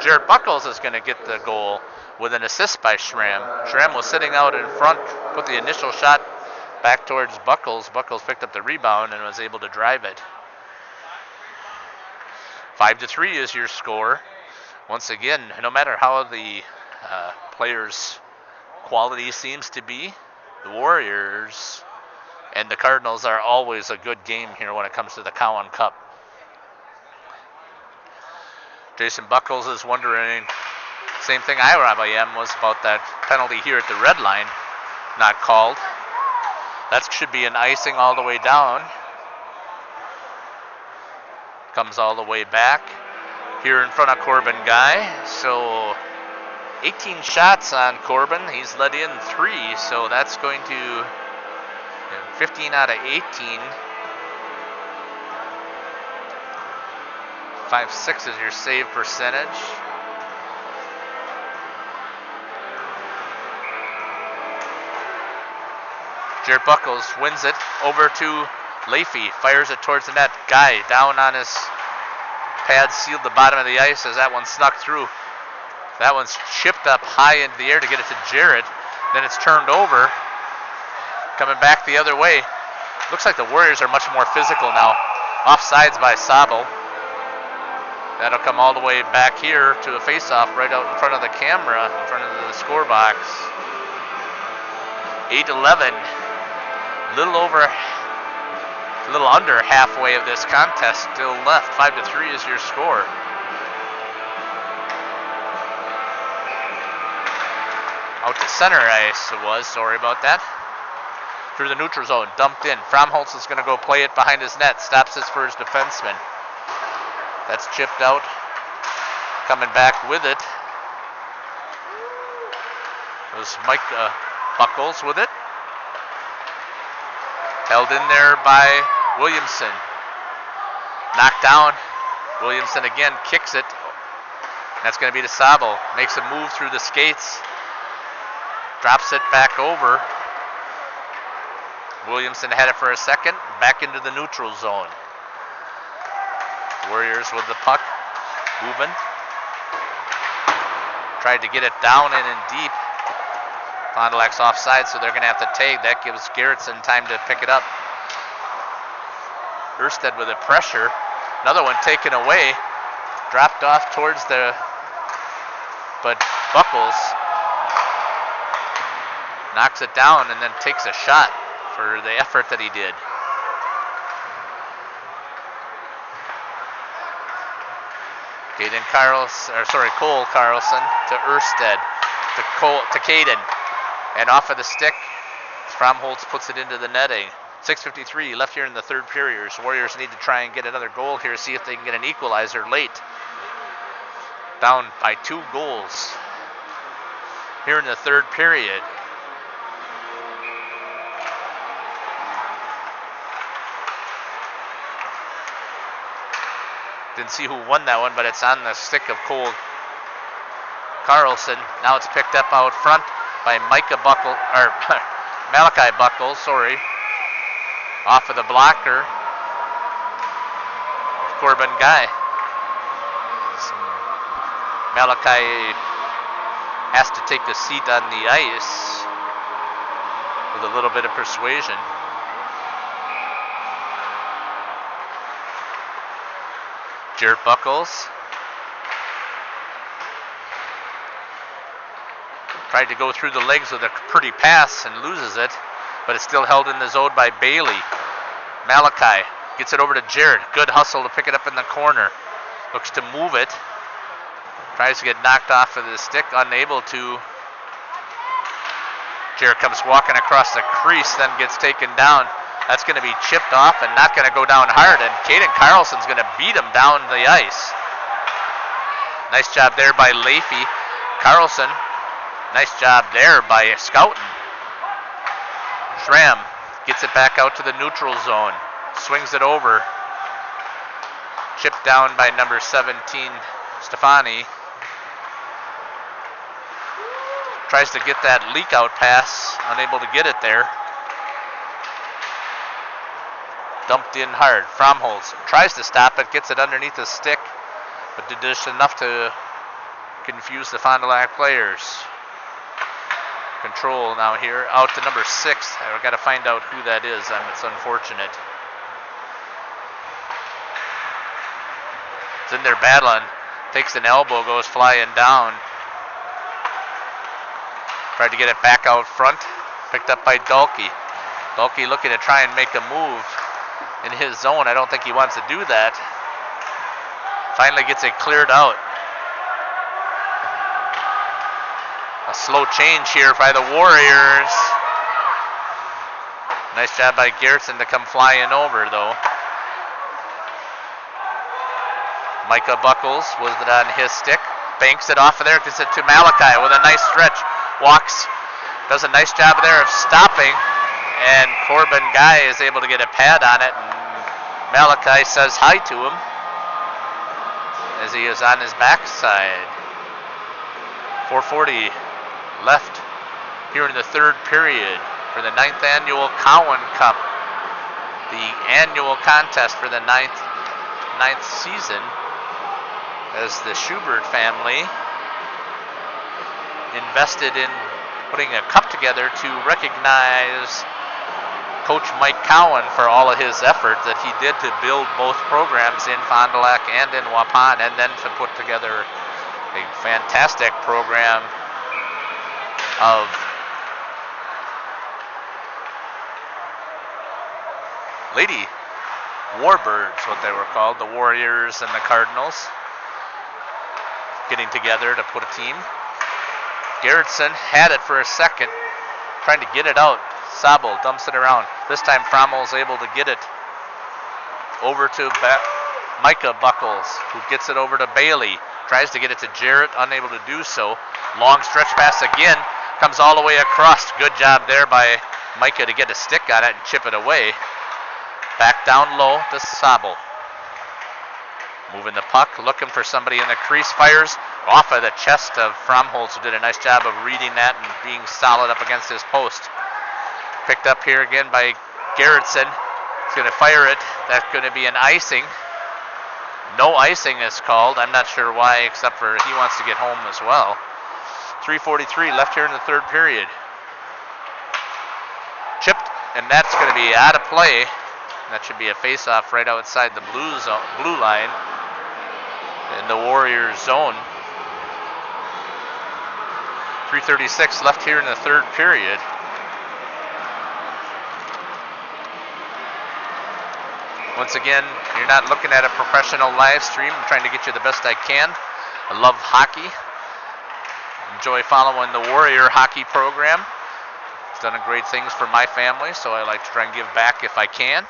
Jared Buckles is going to get the goal with an assist by Schramm. Schramm was sitting out in front, put the initial shot back towards Buckles. Buckles picked up the rebound and was able to drive it. 5-3 is your score. Once again, no matter how the players' quality seems to be, the Warriors and the Cardinals are always a good game here when it comes to the Cowan Cup. Jason Buckles is wondering, same thing I probably am, was about that penalty here at the red line, not called. That should be an icing all the way down. Comes all the way back here in front of Corbin Guy. So 18 shots on Corbin. He's let in 3, so that's going to 15 out of 18. 5.6 is your save percentage. Jared Buckles wins it over to Leafy, fires it towards the net. Guy down on his pad, sealed the bottom of the ice as that one snuck through. That one's chipped up high into the air to get it to Jared. Then it's turned over. Coming back the other way. Looks like the Warriors are much more physical now. Offsides by Sabo. That'll come all the way back here to a face-off right out in front of the camera, in front of the score box. 8-11. A little under halfway of this contest still left. 5-3 is your score. Out to center ice it was, sorry about that. Through the neutral zone, dumped in. Fromholtz is going to go play it behind his net. Stops this for his defenseman. That's chipped out. Coming back with it was Mike Buckles with it. Held in there by Williamson. Knocked down. Williamson again kicks it. That's going to be to Sabo. Makes a move through the skates. Drops it back over. Williamson had it for a second. Back into the neutral zone. Warriors with the puck. Moving. Tried to get it down and in deep. Fond du Lac's offside, so they're going to have to take. That gives Garrettson time to pick it up. Erstead with a pressure. Another one taken away. Dropped off towards the... But Buckles knocks it down and then takes a shot for the effort that he did. Cole Carlson to Erstead, to Caden, and off of the stick, Fromholtz puts it into the netting. 6:53 left here in the third period. Warriors need to try and get another goal here, see if they can get an equalizer late. Down by 2 goals here in the third period. Didn't see who won that one, but it's on the stick of Cole Carlson. Now it's picked up out front by Malachi Buckles, sorry. Off of the blocker. Corbin Guy. Malachi has to take the seat on the ice with a little bit of persuasion. Jared Buckles tried to go through the legs with a pretty pass and loses it, but it's still held in the zone by Bailey. Malachi gets it over to Jared. Good hustle to pick it up in the corner. Looks to move it. Tries to get knocked off of the stick, unable to. Jared comes walking across the crease, then gets taken down. That's going to be chipped off and not going to go down hard, and Caden Carlson's going to beat him down the ice. Nice job there by Leafy. Carlson, nice job there by Scouten. Schramm gets it back out to the neutral zone. Swings it over. Chipped down by number 17, Stefani. Tries to get that leak out pass, unable to get it there. Dumped in hard. Fromholz tries to stop it, gets it underneath his stick, but did just enough to confuse the Fond du Lac players. Control now here, out to number 6. I've got to find out who that is. It's unfortunate. It's in there battling. Takes an elbow, goes flying down. Tried to get it back out front. Picked up by Dalkey. Dalkey looking to try and make a move in his zone. I don't think he wants to do that. Finally gets it cleared out. A slow change here by the Warriors. Nice job by Garrettson to come flying over though. Micah Buckles was it on his stick. Banks it off of there, gets it to Malachi with a nice stretch. Walks, does a nice job there of stopping, and Corbin Guy is able to get a pad on it, and Malachi says hi to him as he is on his backside. 4:40 left here in the third period for the 9th annual Cowan Cup, the annual contest for the ninth season, as the Schubert family invested in putting a cup together to recognize Coach Mike Cowan for all of his effort that he did to build both programs in Fond du Lac and in Waupun, and then to put together a fantastic program of Lady Warbirds, what they were called, the Warriors and the Cardinals, getting together to put a team. Garrettson had it for a second, trying to get it out. Sabel dumps it around. This time Frommel's able to get it over to Micah Buckles, who gets it over to Bailey. Tries to get it to Jarrett, unable to do so. Long stretch pass again, comes all the way across. Good job there by Micah to get a stick on it and chip it away. Back down low to Sabel. Moving the puck, looking for somebody in the crease, fires off of the chest of Fromholz, who did a nice job of reading that and being solid up against his post. Picked up here again by Garrettson. He's going to fire it. That's going to be an icing. No icing is called. I'm not sure why, except for he wants to get home as well. 3:43 left here in the third period. Chipped, and that's going to be out of play. That should be a face-off right outside the blue line in the Warriors zone. 3:36 left here in the third period. Once again, you're not looking at a professional live stream. I'm trying to get you the best I can. I love hockey. Enjoy following the Warrior hockey program. It's done great things for my family, so I like to try and give back if I can.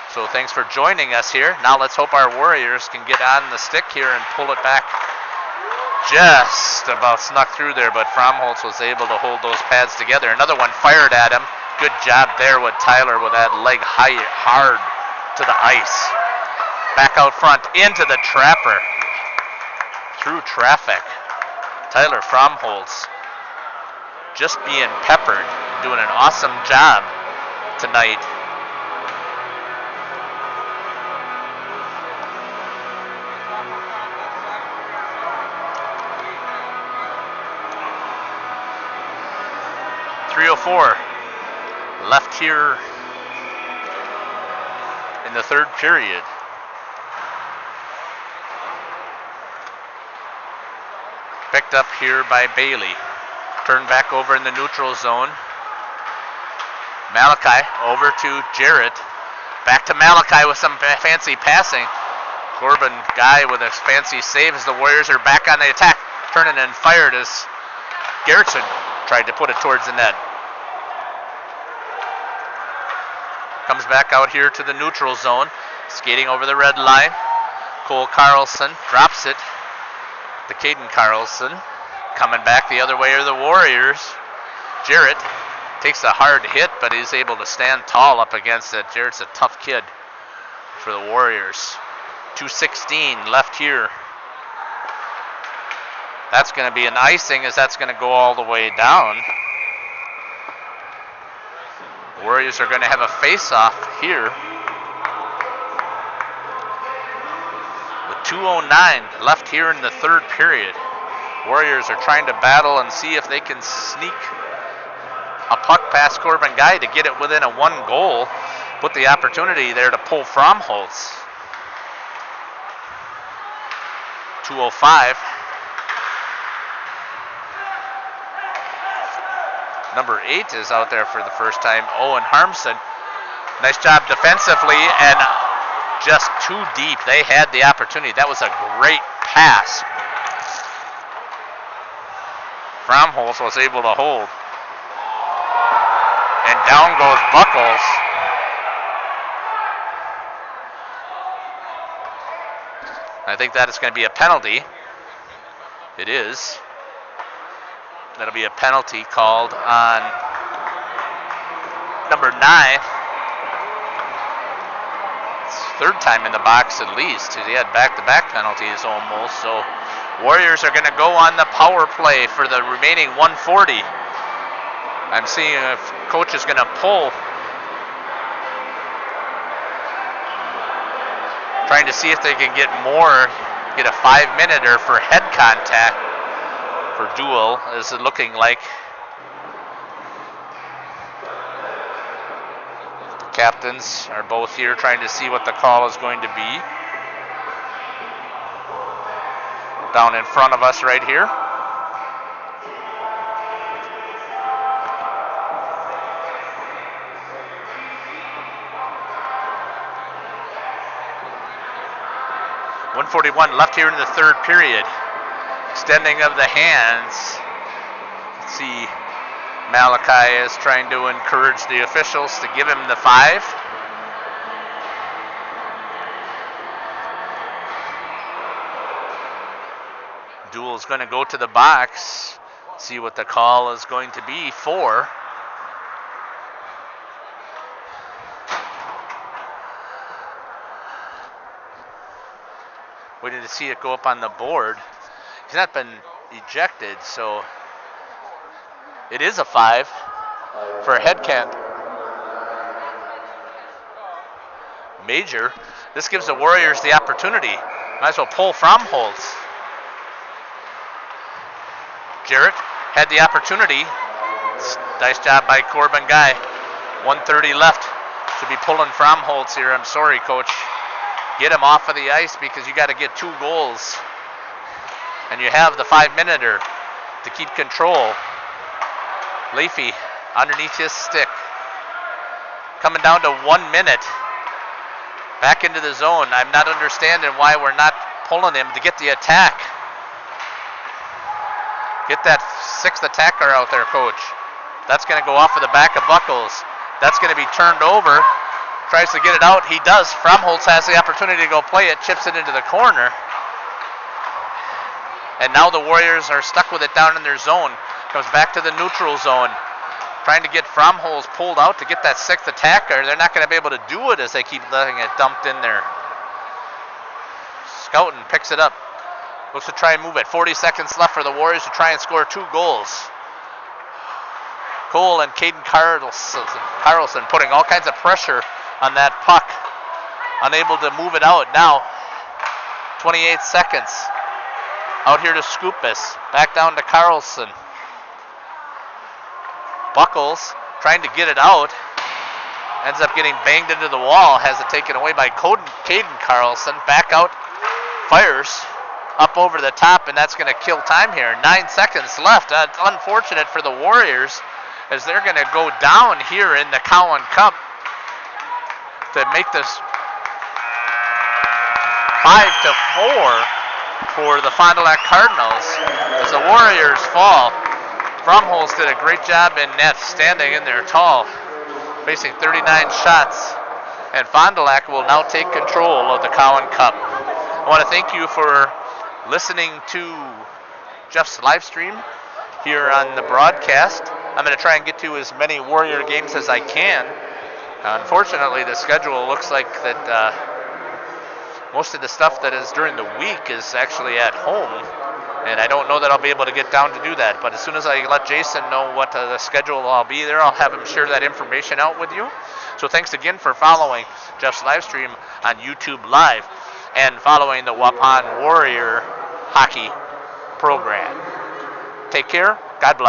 So thanks for joining us here. Now let's hope our Warriors can get on the stick here and pull it back. Just about snuck through there, but Fromholz was able to hold those pads together. Another one fired at him. Good job there with Tyler with that leg hard to the ice. Back out front into the trapper. Through traffic. Tyler Fromholz just being peppered, doing an awesome job tonight. .304 left here in the third period. Picked up here by Bailey. Turned back over in the neutral zone. Malachi over to Jarrett. Back to Malachi with some fancy passing. Corbin Guy with a fancy save as the Warriors are back on the attack. Turning and fired as Gerritsen tried to put it towards the net. Comes back out here to the neutral zone. Skating over the red line. Cole Carlson drops it to Caden Carlson. Coming back the other way are the Warriors. Jarrett takes a hard hit, but he's able to stand tall up against it. Jarrett's a tough kid for the Warriors. 2:16 left here. That's going to be an icing as that's going to go all the way down. The Warriors are going to have a face-off here. With 2:09 left here in the third period. Warriors are trying to battle and see if they can sneak a puck past Corbin Guy to get it within a one goal. Put the opportunity there to pull Fromholz. 2:05. Number 8 is out there for the first time, Owen Harmson. Nice job defensively and just too deep. They had the opportunity. That was a great pass. Fromholz was able to hold. And down goes Buckles. I think that is going to be a penalty. It is. That'll be a penalty called on number 9. It's third time in the box at least. He had back-to-back penalties almost. So Warriors are going to go on the power play for the remaining 140. I'm seeing if coach is going to pull. Trying to see if they can get more, get a 5-minute for head contact for Dual, is it looking like. The captains are both here trying to see what the call is going to be. Down in front of us right here. .141 left here in the third period. Extending of the hands. Let's see, Malachi is trying to encourage the officials to give him the 5. Duel's going to go to the box, see what the call is going to be for. Waiting to see it go up on the board. He's not been ejected, so it is a 5 for a head count. Major. This gives the Warriors the opportunity. Might as well pull Fromholz. Jarrett had the opportunity. Nice job by Corbin Guy. 1:30 left. Should be pulling Fromholz here. I'm sorry, coach. Get him off of the ice because you got to get 2 goals. And you have the 5-minute to keep control. Leafy underneath his stick. Coming down to 1 minute. Back into the zone. I'm not understanding why we're not pulling him to get the attack. Get that 6th attacker out there, coach. That's going to go off of the back of Buckles. That's going to be turned over. Tries to get it out. He does. Fromholz has the opportunity to go play it. Chips it into the corner. And now the Warriors are stuck with it down in their zone. Comes back to the neutral zone. Trying to get Fromholz pulled out to get that 6th attacker. They're not going to be able to do it as they keep letting it dumped in there. back out and picks it up. Looks to try and move it. 40 seconds left for the Warriors to try and score 2 goals. Cole and Caden Carlson putting all kinds of pressure on that puck. Unable to move it out. Now, 28 seconds. Out here to Scoopus. Back down to Carlson. Buckles trying to get it out. Ends up getting banged into the wall. Has it taken away by Caden Carlson. Back out. Fires up over the top, and that's going to kill time here. 9 seconds left. It's unfortunate for the Warriors as they're going to go down here in the Cowan Cup to make this 5-4 for the Fond du Lac Cardinals as the Warriors fall. Fromholz did a great job in net, standing in there tall, facing 39 shots, and Fond du Lac will now take control of the Cowan Cup. I want to thank you for listening to Jeff's live stream here on the broadcast. I'm going to try and get to as many Warrior games as I can. Unfortunately, the schedule looks like that most of the stuff that is during the week is actually at home, and I don't know that I'll be able to get down to do that. But as soon as I let Jason know what the schedule I'll be there, I'll have him share that information out with you. So thanks again for following Jeff's live stream on YouTube Live and following the Waupun Warrior hockey program. Take care. God bless.